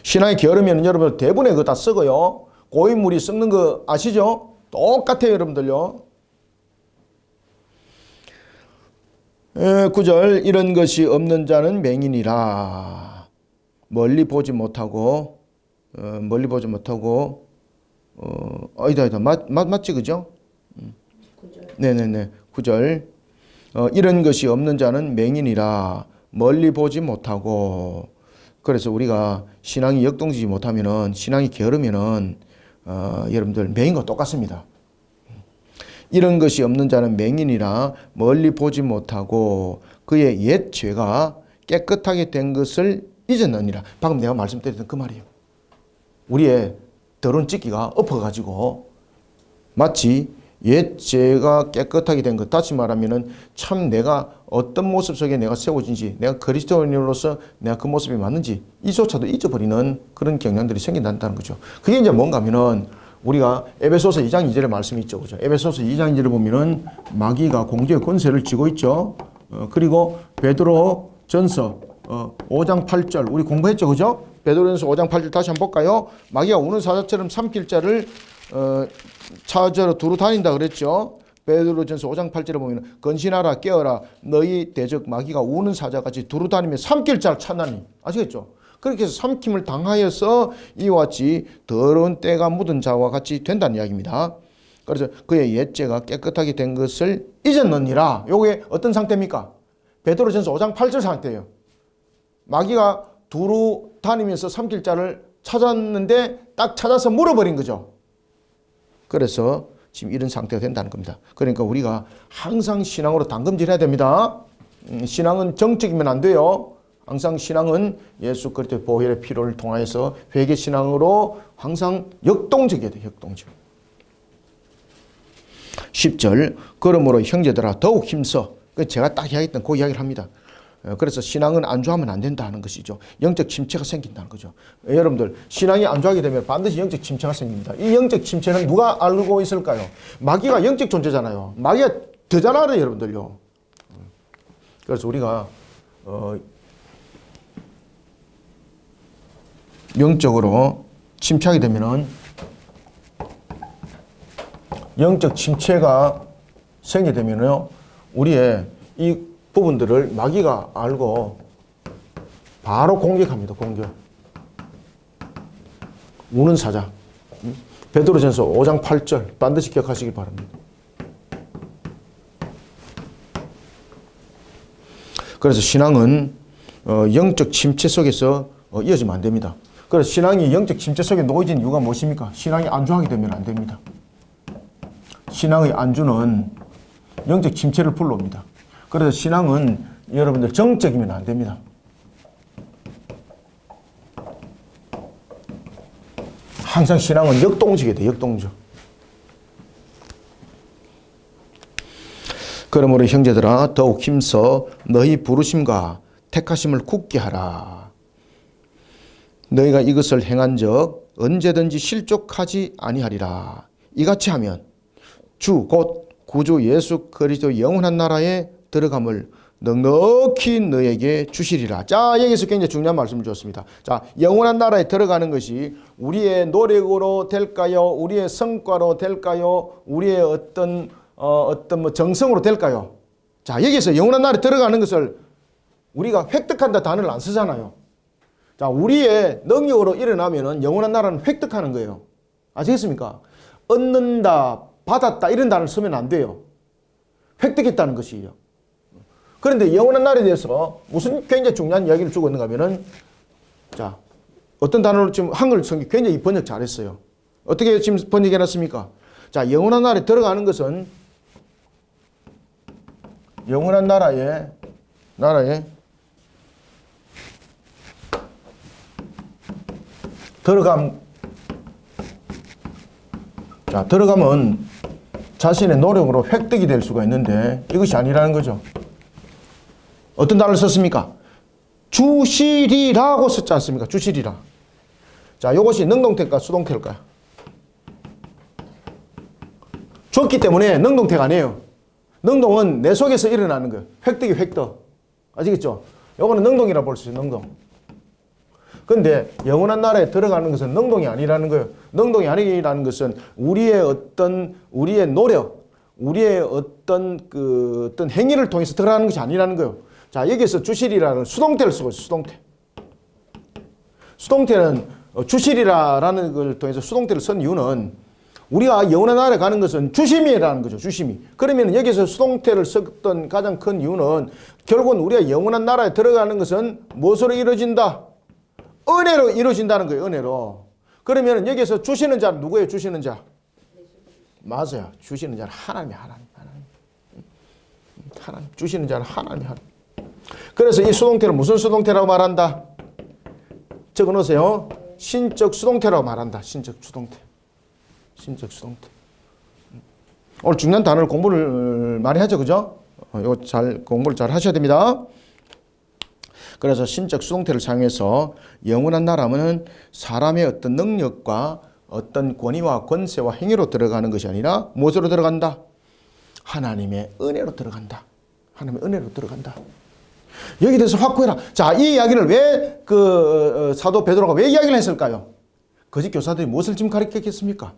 신앙이 게으르면 여러분 대부분의 그거 다 썩어요. 고인물이 썩는 거 아시죠? 똑같아요, 여러분들요. 9절. 이런 것이 없는 자는 맹인이라. 멀리 보지 못하고 아니다. 맞지, 그죠? 9절. 네네네. 9절. 이런 것이 없는 자는 맹인이라. 멀리 보지 못하고. 그래서 우리가 신앙이 역동지지 못하면은, 신앙이 게으르면은, 여러분들 맹인과 똑같습니다. 이런 것이 없는 자는 맹인이라 멀리 보지 못하고 그의 옛 죄가 깨끗하게 된 것을 잊었느니라. 방금 내가 말씀드렸던 그 말이에요. 우리의 더러운 찢기가 엎어가지고 마치 옛 죄가 깨끗하게 된 것. 다시 말하면은 참 내가 어떤 모습 속에 내가 세워진지, 내가 그리스도인으로서 내가 그 모습이 맞는지 이조차도 잊어버리는 그런 경향들이 생긴다는 거죠. 그게 이제 뭔가 하면은 우리가 에베소서 2장 2절의 말씀이 있죠. 그죠? 에베소서 2장 2절을 보면은 마귀가 공주의 권세를 쥐고 있죠. 그리고 베드로 전서 5장 8절 우리 공부했죠. 그죠? 베드로 전서 5장 8절 다시 한번 볼까요? 마귀가 우는 사자처럼 삼킬 자를 찾으러 두루 다닌다 그랬죠. 베드로 전서 5장 8절에 보면 건신하라 깨어라 너희 대적 마귀가 우는 사자같이 두루 다니며 삼킬 자를 찾나니. 아시겠죠? 그렇게 해서 삼킴을 당하여서 이와 같이 더러운 때가 묻은 자와 같이 된다는 이야기입니다. 그래서 그의 옛죄가 깨끗하게 된 것을 잊었느니라. 요게 어떤 상태입니까? 베드로전서 5장 8절 상태예요. 마귀가 두루 다니면서 삼킬 자를 찾았는데 딱 찾아서 물어버린 거죠. 그래서 지금 이런 상태가 된다는 겁니다. 그러니까 우리가 항상 신앙으로 담금질해야 됩니다. 신앙은 정적이면 안 돼요. 항상 신앙은 예수 그리스도의 보혈의 피로를 통하여서 회개 신앙으로 항상 역동적이어야 돼요. 역동적. 10절. 그러므로 형제들아 더욱 힘써. 제가 딱 이야기했던 그 이야기를 합니다. 그래서 신앙은 안주하면 안 된다는 것이죠. 영적 침체가 생긴다는 거죠. 여러분들 신앙이 안주하게 되면 반드시 영적 침체가 생깁니다. 이 영적 침체는 누가 알고 있을까요? 마귀가 영적 존재잖아요. 마귀가 더 잘 알아요, 여러분들요. 그래서 우리가 영적으로 침체하게 되면은 영적 침체가 생기게 되면요 우리의 이 부분들을 마귀가 알고 바로 공격합니다. 공격. 우는 사자. 베드로전서 5장 8절 반드시 기억하시기 바랍니다. 그래서 신앙은 영적 침체 속에서 이어지면 안 됩니다. 그래서 신앙이 영적 침체 속에 놓여진 이유가 무엇입니까? 신앙이 안주하게 되면 안 됩니다. 신앙의 안주는 영적 침체를 불러옵니다. 그래서 신앙은 여러분들 정적이면 안 됩니다. 항상 신앙은 역동적이 돼요. 역동적. 그러므로 형제들아 더욱 힘써 너희 부르심과 택하심을 굳게 하라. 너희가 이것을 행한 적 언제든지 실족하지 아니하리라. 이같이 하면 주 곧 구주 예수 그리스도 영원한 나라에 들어감을 넉넉히 너에게 주시리라. 자, 여기서 굉장히 중요한 말씀을 주었습니다. 자, 영원한 나라에 들어가는 것이 우리의 노력으로 될까요? 우리의 성과로 될까요? 우리의 어떤 뭐 정성으로 될까요? 자, 여기서 영원한 나라에 들어가는 것을 우리가 획득한다 단어를 안 쓰잖아요. 자, 우리의 능력으로 일어나면은 영원한 나라는 획득하는 거예요. 아시겠습니까? 얻는다, 받았다 이런 단어를 쓰면 안 돼요. 획득했다는 것이에요. 그런데 영원한 날에 대해서 무슨 굉장히 중요한 이야기를 주고 있는가 하면은, 자, 어떤 단어를 지금 한글 성경 굉장히 번역 잘했어요. 어떻게 지금 번역해 놨습니까? 자, 영원한 날에 들어가는 것은 영원한 나라에 들어가면 자신의 노력으로 획득이 될 수가 있는데 이것이 아니라는 거죠. 어떤 단어를 썼습니까? 주시리라고 썼지 않습니까? 주시리라. 자, 이것이 능동태일까 수동태일까요? 줬기 때문에 능동태가 아니에요. 능동은 내 속에서 일어나는 거예요. 획득이 획득. 아시겠죠? 이거는 능동이라고 볼 수 있어요. 능동. 그런데 영원한 나라에 들어가는 것은 능동이 아니라는 거예요. 능동이 아니라는 것은 우리의 노력, 우리의 어떤 행위를 통해서 들어가는 것이 아니라는 거예요. 자, 여기서 주시리라는 수동태를 쓰고 있어요. 수동태. 수동태는 주시리라라는 걸 통해서 수동태를 쓴 이유는 우리가 영원한 나라에 가는 것은 주심이라는 거죠. 주심이. 그러면 여기서 수동태를 썼던 가장 큰 이유는 결국은 우리가 영원한 나라에 들어가는 것은 무엇으로 이루어진다? 은혜로 이루어진다는 거예요. 은혜로. 그러면 여기서 주시는 자는 누구예요? 주시는 자. 맞아요. 주시는 자는 하나님. 주시는 자는 하나님. 그래서 이 수동태를 무슨 수동태라고 말한다? 적어 놓으세요. 신적 수동태라고 말한다. 신적 수동태. 오늘 중요한 단어를 공부를 많이 하죠. 그죠? 이거 공부를 잘 하셔야 됩니다. 그래서 신적 수동태를 사용해서 영원한 나라는 사람의 어떤 능력과 어떤 권위와 권세와 행위로 들어가는 것이 아니라 무엇으로 들어간다? 하나님의 은혜로 들어간다. 하나님의 은혜로 들어간다. 여기 대해서 확고해라. 자, 이 이야기를 왜 사도 베드로가 왜 이야기를 했을까요? 거짓 교사들이 무엇을 지금 가르쳤겠습니까?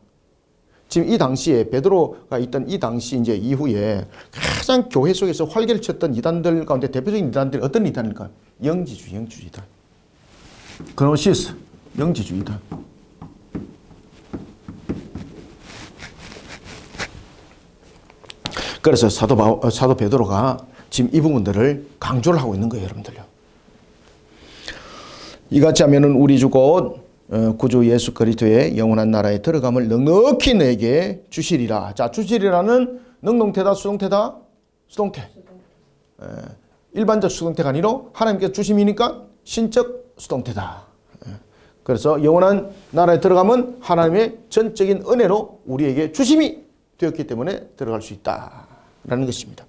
지금 이 당시에 베드로가 있던 이 당시 이제 이후에 가장 교회 속에서 활개를 쳤던 이단들 가운데 대표적인 이단들이 어떤 이단일까요? 영지주의 이단. 그노시스, 영지주의 이단. 그래서 사도 베드로가 지금 이 부분들을 강조를 하고 있는 거예요, 여러분들요. 이같이 하면은 우리 주 곧 구주 예수 그리스도의 영원한 나라에 들어감을 넉넉히 내게 주시리라. 자, 주시리라는 능동태다, 수동태다? 수동태. 일반적 수동태가 아니라 하나님께서 주심이니까 신적 수동태다. 그래서 영원한 나라에 들어가면 하나님의 전적인 은혜로 우리에게 주심이 되었기 때문에 들어갈 수 있다라는 것입니다.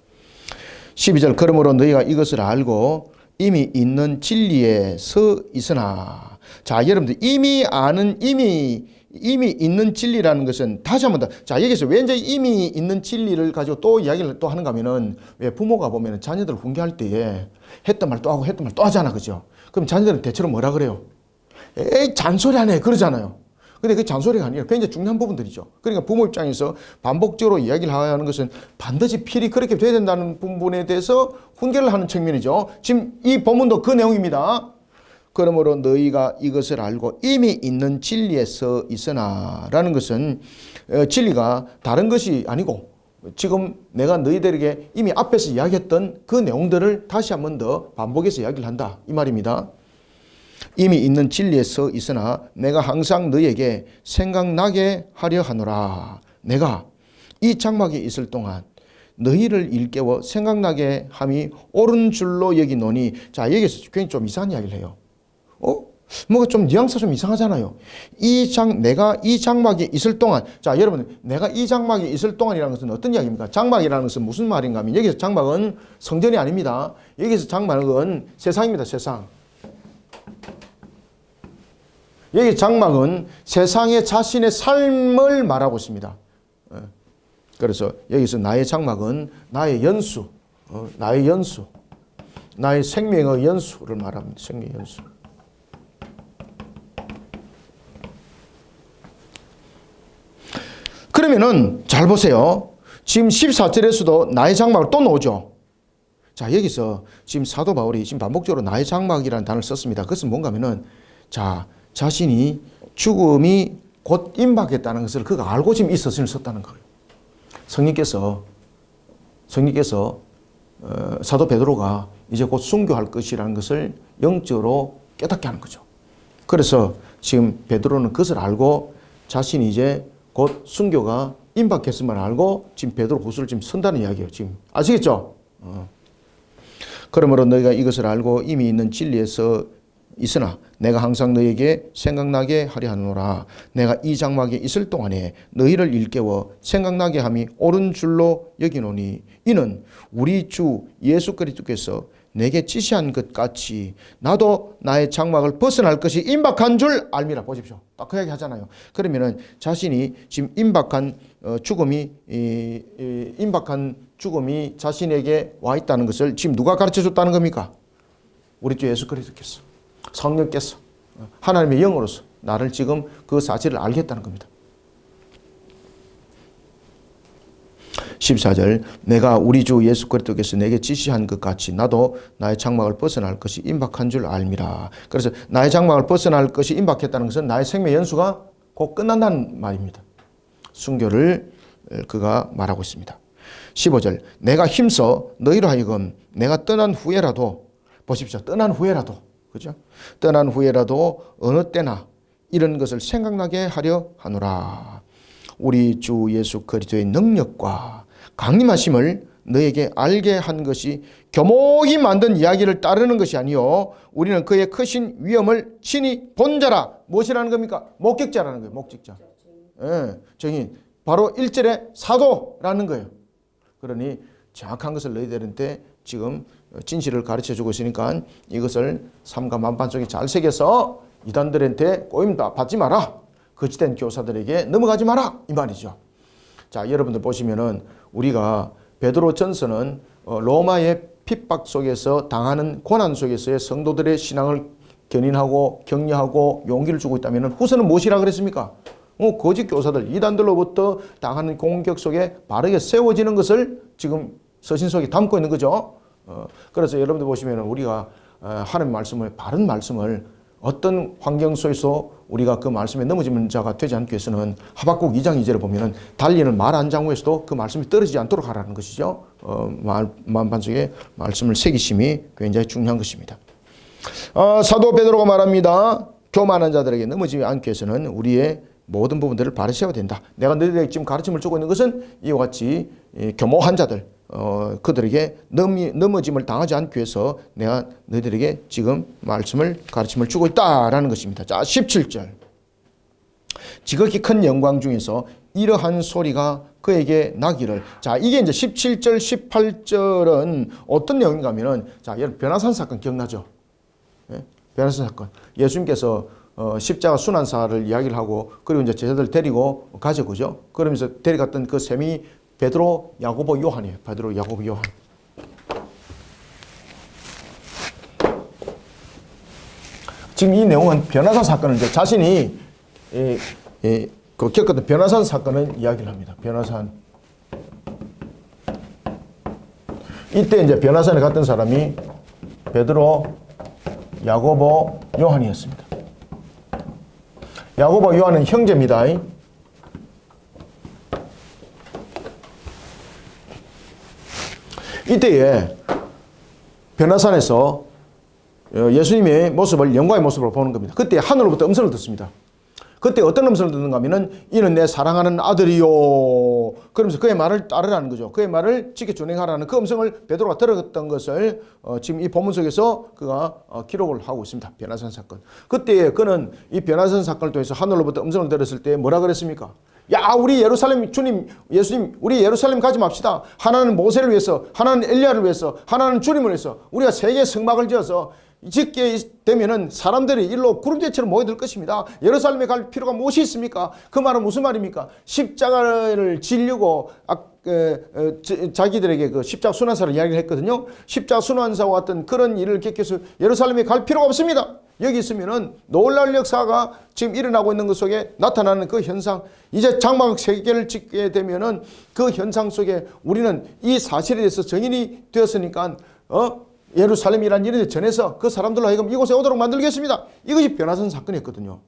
12절 그러므로 너희가 이것을 알고 이미 있는 진리에 서 있으나. 자, 여러분들 이미 있는 진리라는 것은 다시 한번 더. 자, 여기서 왜 이제 이미 있는 진리를 가지고 또 이야기를 또 하는가 하면은 왜 부모가 보면은 자녀들을 훈계할 때에 했던 말 또 하고 했던 말 또 하잖아. 그죠? 그럼 자녀들은 대체로 뭐라 그래요? 에이, 잔소리하네. 그러잖아요. 근데 그 잔소리가 아니라 굉장히 중요한 부분들이죠. 그러니까 부모 입장에서 반복적으로 이야기를 하는 것은 반드시 필히 그렇게 돼야 된다는 부분에 대해서 훈계를 하는 측면이죠. 지금 이 본문도 그 내용입니다. 그러므로 너희가 이것을 알고 이미 있는 진리에 서 있으나 라는 것은 진리가 다른 것이 아니고 지금 내가 너희들에게 이미 앞에서 이야기했던 그 내용들을 다시 한 번 더 반복해서 이야기를 한다. 이 말입니다. 이미 있는 진리에 서 있으나 내가 항상 너희에게 생각나게 하려 하노라. 내가 이 장막에 있을 동안 너희를 일깨워 생각나게 함이 옳은 줄로 여기노니. 자, 여기서 굉장히 좀 이상한 이야기를 해요. 뭐가 좀 뉘앙스가 좀 이상하잖아요. 내가 이 장막에 있을 동안. 자, 여러분, 내가 이 장막에 있을 동안이라는 것은 어떤 이야기입니까? 장막이라는 것은 무슨 말인가 하면 여기서 장막은 성전이 아닙니다. 여기서 장막은 세상입니다. 세상. 여기 장막은 세상의 자신의 삶을 말하고 있습니다. 그래서 여기서 나의 장막은 나의 연수, 나의 연수, 나의 생명의 연수를 말합니다. 생명의 연수. 그러면은 잘 보세요. 지금 14절에서도 나의 장막을 또 놓죠. 자, 여기서 지금 사도 바울이 지금 반복적으로 나의 장막이라는 단어를 썼습니다. 그것은 뭔가 하면은 자, 자신이 죽음이 곧 임박했다는 것을 그가 알고 지금 이 서신을 썼다는 거예요. 성령께서 사도 베드로가 이제 곧 순교할 것이라는 것을 영적으로 깨닫게 하는 거죠. 그래서 지금 베드로는 그것을 알고 자신이 이제 곧 순교가 임박했음을 알고 지금 베드로 후서를 지금 쓴다는 이야기예요. 지금 아시겠죠? 그러므로 너희가 이것을 알고 이미 있는 진리에서 있으나 내가 항상 너희에게 생각나게 하려 하노라. 내가 이 장막에 있을 동안에 너희를 일깨워 생각나게 함이 옳은 줄로 여기노니 이는 우리 주 예수 그리스도께서 내게 지시한 것 같이 나도 나의 장막을 벗어날 것이 임박한 줄 알미라. 보십시오. 딱 그 얘기 하잖아요. 그러면은 자신이 지금 임박한 죽음이 자신에게 와 있다는 것을 지금 누가 가르쳐 줬다는 겁니까? 우리 주 예수 그리스도께서, 성령께서, 하나님의 영으로서 나를 지금 그 사실을 알게 했다는 겁니다. 14절 내가 우리 주 예수 그리스도께서 내게 지시한 것 같이 나도 나의 장막을 벗어날 것이 임박한 줄 알미라. 그래서 나의 장막을 벗어날 것이 임박했다는 것은 나의 생명 연수가 곧 끝난다는 말입니다. 순교를 그가 말하고 있습니다. 15절 내가 힘써 너희로 하여금 내가 떠난 후에라도, 보십시오. 떠난 후에라도, 그죠? 떠난 후에라도 어느 때나 이런 것을 생각나게 하려 하노라. 우리 주 예수 그리스도의 능력과 강림하심을 너에게 알게 한 것이 교모히 만든 이야기를 따르는 것이 아니요 우리는 그의 크신 위엄을 친히 본 자라. 무엇이라는 겁니까? 목격자라는 거예요. 목격자. 예, 정인 바로 1절에 사도라는 거예요. 그러니 정확한 것을 너희들한테 지금 진실을 가르쳐주고 있으니까 이것을 삼가 만판 속에 잘 새겨서 이단들한테 꼬임 받지 마라. 거짓된 교사들에게 넘어가지 마라. 이 말이죠. 자, 여러분들 보시면은 우리가 베드로 전서는 로마의 핍박 속에서 당하는 고난 속에서의 성도들의 신앙을 견인하고 격려하고 용기를 주고 있다면 후서는 무엇이라 그랬습니까? 거짓 교사들, 이단들로부터 당하는 공격 속에 바르게 세워지는 것을 지금 서신 속에 담고 있는 거죠. 그래서 여러분들 보시면 우리가 하나님의 말씀을, 바른 말씀을 어떤 환경 속에서 우리가 그 말씀에 넘어지는 자가 되지 않기 위해서는 하박국 2장 2절을 보면은 달리는 말 한 장구에서도 그 말씀이 떨어지지 않도록 하라는 것이죠. 만판 속에 말씀을 새기심이 굉장히 중요한 것입니다. 사도 베드로가 말합니다. 교만한 자들에게 넘어지지 않기 위해서는 우리의 모든 부분들을 바르셔야 된다. 내가 너희들에게 지금 가르침을 주고 있는 것은 이와 같이 교모한 자들, 그들에게 넘어짐을 당하지 않기 위해서 내가 너희들에게 지금 가르침을 주고 있다라는 것입니다. 자, 17절. 지극히 큰 영광 중에서 이러한 소리가 그에게 나기를. 자, 이게 이제 17절, 18절은 어떤 내용인가 하면은, 자, 여러분, 변화산 사건 기억나죠? 예? 변화산 사건. 예수님께서 십자가 순환사를 이야기를 하고, 그리고 이제 제자들 데리고 가죠, 그죠? 그러면서 데려갔던 그 셈이 베드로, 야고보, 요한이에요. 베드로, 야고보, 요한. 지금 이 내용은 변화산 사건을 이제 자신이 그 겪었던 변화산 사건을 이야기를 합니다. 변화산. 이때 이제 변화산에 갔던 사람이 베드로, 야고보, 요한이었습니다. 야고보, 요한은 형제입니다. 이때에 변화산에서 예수님의 모습을, 영광의 모습을 보는 겁니다. 그때 하늘로부터 음성을 듣습니다. 그때 어떤 음성을 듣는가 하면은 이는 내 사랑하는 아들이요. 그러면서 그의 말을 따르라는 거죠. 그의 말을 지켜 준행하라는 그 음성을 베드로가 들었던 것을 지금 이 본문 속에서 그가 기록을 하고 있습니다. 변화산 사건. 그때 그는 이 변화산 사건을 통해서 하늘로부터 음성을 들었을 때 뭐라 그랬습니까? 야, 우리 예루살렘 주님, 예수님, 우리 예루살렘 가지 맙시다. 하나는 모세를 위해서, 하나는 엘리야를 위해서, 하나는 주님을 위해서 우리가 세 개의 성막을 지어서 짓게 되면은 사람들이 일로 구름대처럼 모여들 것입니다. 예루살렘에 갈 필요가 무엇이 있습니까? 그 말은 무슨 말입니까? 십자가를 지려고 자기들에게 그 십자가 순환사를 이야기를 했거든요. 십자가 순환사와 같은 그런 일을 겪어서 예루살렘에 갈 필요가 없습니다. 여기 있으면은 놀라울 역사가 지금 일어나고 있는 것 속에 나타나는 그 현상, 이제 장막 세 개를 짓게 되면은 그 현상 속에 우리는 이 사실에 대해서 증인이 되었으니까 예루살렘이라는 이런 데 전해서 그 사람들로 하여금 이곳에 오도록 만들겠습니다. 이것이 변화선 사건이었거든요.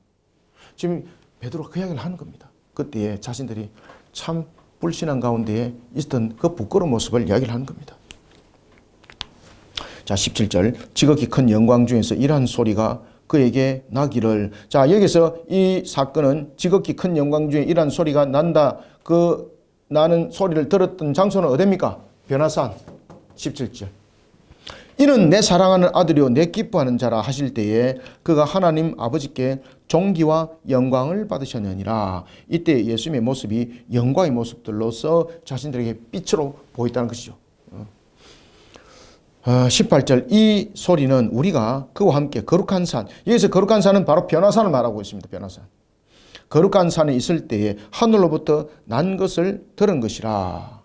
지금 베드로가 그 이야기를 하는 겁니다. 그때에 자신들이 참 불신한 가운데에 있었던 그 부끄러운 모습을 이야기를 하는 겁니다. 자, 17절. 지극히 큰 영광 중에서 이러한 소리가 그에게 나기를. 자, 여기서 이 사건은 지극히 큰 영광 중에 이러한 소리가 난다. 그 나는 소리를 들었던 장소는 어디입니까? 변화산. 17절. 이는 내 사랑하는 아들이요 내 기뻐하는 자라 하실 때에 그가 하나님 아버지께 존귀와 영광을 받으셨느니라. 이때 예수님의 모습이 영광의 모습들로서 자신들에게 빛으로 보였다는 것이죠. 18절. 이 소리는 우리가 그와 함께 거룩한 산, 여기서 거룩한 산은 바로 변화산을 말하고 있습니다. 변화산. 거룩한 산에 있을 때에 하늘로부터 난 것을 들은 것이라.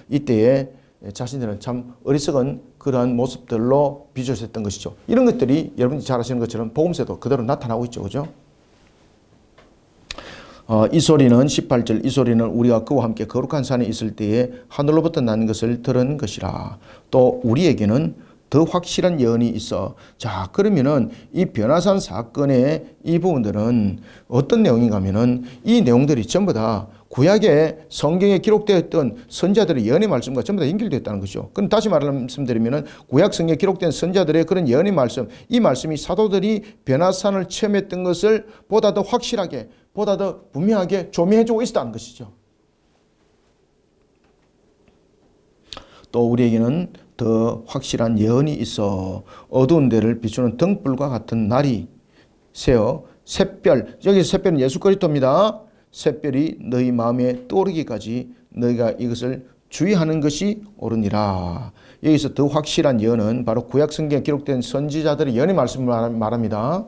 이때에 자신들은 참 어리석은 그러한 모습들로 비춰졌던 것이죠. 이런 것들이 여러분이 잘 아시는 것처럼 복음서에도 그대로 나타나고 있죠. 그죠? 이 소리는 18절. 이 소리는 우리가 그와 함께 거룩한 산에 있을 때에 하늘로부터 난 것을 들은 것이라. 또 우리에게는 더 확실한 예언이 있어. 자, 그러면은 이 변화산 사건의 이 부분들은 어떤 내용인가 하면은 이 내용들이 전부 다 구약의 성경에 기록되었던 선지자들의 예언의 말씀과 전부 다 연결되었다는 것이죠. 그럼 다시 말씀드리면은 구약 성경에 기록된 선지자들의 그런 예언의 말씀, 이 말씀이 사도들이 변화산을 체험했던 것을 보다 더 확실하게, 보다 더 분명하게 조명해주고 있었다는 것이죠. 또 우리에게는 더 확실한 예언이 있어. 어두운 데를 비추는 등불과 같은 날이 새어 샛별, 여기서 샛별은 예수 그리스도입니다. 샛별이 너희 마음에 떠오르기까지 너희가 이것을 주의하는 것이 옳으니라. 여기서 더 확실한 예언은 바로 구약 성경에 기록된 선지자들의 예언의 말씀을 말합니다.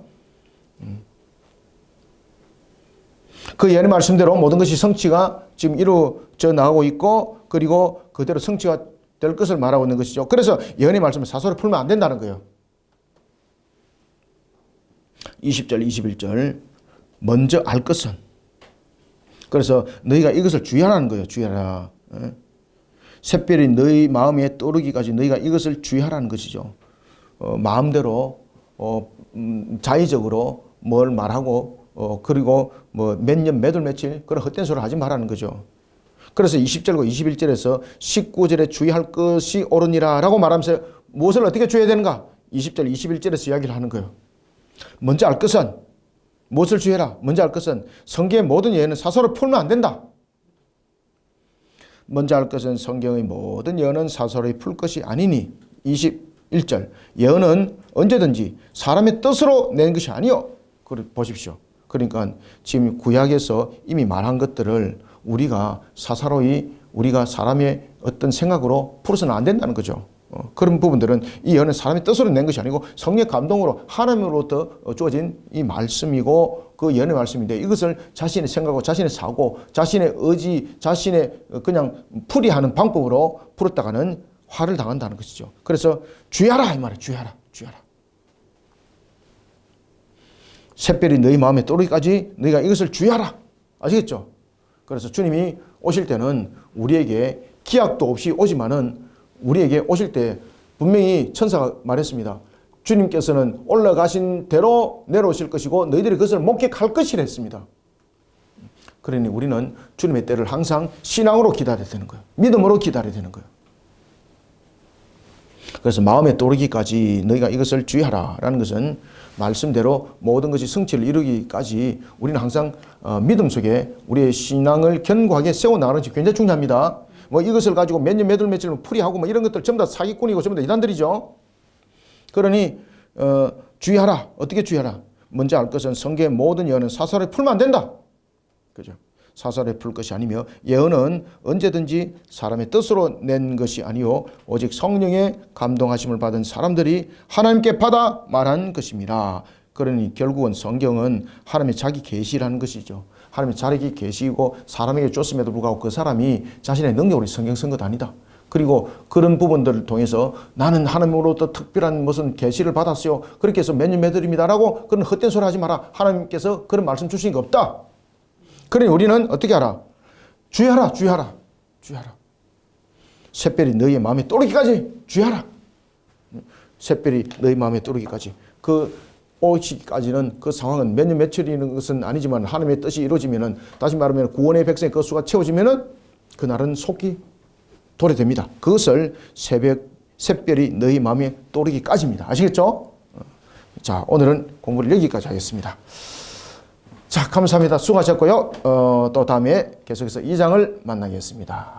그 예언의 말씀대로 모든 것이 성취가 지금 이루어져 나가고 있고, 그리고 그대로 성취가 될 것을 말하고 있는 것이죠. 그래서 예언의 말씀을 사소리 풀면 안 된다는 거예요. 20절, 21절. 먼저 알 것은. 그래서 너희가 이것을 주의하라는 거예요. 주의하라. 샛별이 너희 마음에 떠오르기까지 너희가 이것을 주의하라는 것이죠. 마음대로 자의적으로 뭘 말하고 그리고 뭐 몇 년, 몇 월, 며칠 그런 헛된 소리를 하지 말라는 거죠. 그래서 20절과 21절에서 19절에 주의할 것이 옳으니라 라고 말하면서 무엇을 어떻게 주의해야 되는가? 20절, 21절에서 이야기를 하는 거예요. 먼저 알 것은 무엇을 주의해라? 먼저 알 것은 성경의 모든 예언은 사소로 풀면 안 된다. 먼저 알 것은 성경의 모든 예언은 사소로 풀 것이 아니니. 21절. 예언은 언제든지 사람의 뜻으로 낸 것이 아니요. 보십시오. 그러니까 지금 구약에서 이미 말한 것들을 우리가 사사로이 우리가 사람의 어떤 생각으로 풀어서는 안 된다는 거죠. 그런 부분들은 이 예언은 사람의 뜻으로 낸 것이 아니고 성령 감동으로 하나님으로부터 주어진 이 말씀이고 그 예언의 말씀인데, 이것을 자신의 생각하고 자신의 사고, 자신의 의지, 자신의 그냥 풀이하는 방법으로 풀었다가는 화를 당한다는 것이죠. 그래서 주의하라 이 말이에요. 주의하라. 주의하라. 샛별이 너희 마음에 떠오르기까지 너희가 이것을 주의하라. 아시겠죠? 그래서 주님이 오실 때는 우리에게 기약도 없이 오지만은 우리에게 오실 때 분명히 천사가 말했습니다. 주님께서는 올라가신 대로 내려오실 것이고 너희들이 그것을 목격할 것이라 했습니다. 그러니 우리는 주님의 때를 항상 신앙으로 기다려야 되는 거예요. 믿음으로 기다려야 되는 거예요. 그래서 마음에 떠오르기까지 너희가 이것을 주의하라 라는 것은 말씀대로 모든 것이 성취를 이루기까지 우리는 항상 믿음 속에 우리의 신앙을 견고하게 세워나가는 것이 굉장히 중요합니다. 뭐 이것을 가지고 몇 년, 몇 월, 며칠 풀이하고 뭐 이런 것들 전부 다 사기꾼이고 전부 다 이단들이죠. 그러니 주의하라. 어떻게 주의하라? 먼저 알 것은 성경의 모든 예언은 사소하게 풀면 안 된다. 그죠? 사사로이 풀 것이 아니며 예언은 언제든지 사람의 뜻으로 낸 것이 아니요 오직 성령의 감동하심을 받은 사람들이 하나님께 받아 말한 것입니다. 그러니 결국은 성경은 하나님의 자기 계시라는 것이죠. 하나님의 자기 계시고 사람에게 줬음에도 불구하고 그 사람이 자신의 능력으로 성경 쓴 것 아니다. 그리고 그런 부분들을 통해서 나는 하나님으로부터 특별한 무슨 계시를 받았어요. 그렇게 해서 몇 년 몇 월입니다라고 그런 헛된 소리 하지 마라. 하나님께서 그런 말씀 주신 거 없다. 그러니 우리는 어떻게 하라? 주의하라, 주의하라, 주의하라. 샛별이 너희의 마음에 떠오르기까지 주의하라. 샛별이 너희 마음에 떠오르기까지. 그 오시기까지는 그 상황은 몇 년 며칠이는 것은 아니지만 하나님의 뜻이 이루어지면은 다시 말하면 구원의 백성의 그 수가 채워지면은 그날은 속히 도래됩니다. 그것을 샛별이 너희 마음에 떠오르기까지입니다. 아시겠죠? 자, 오늘은 공부를 여기까지 하겠습니다. 자, 감사합니다. 수고하셨고요. 또 다음에 계속해서 2장을 만나겠습니다.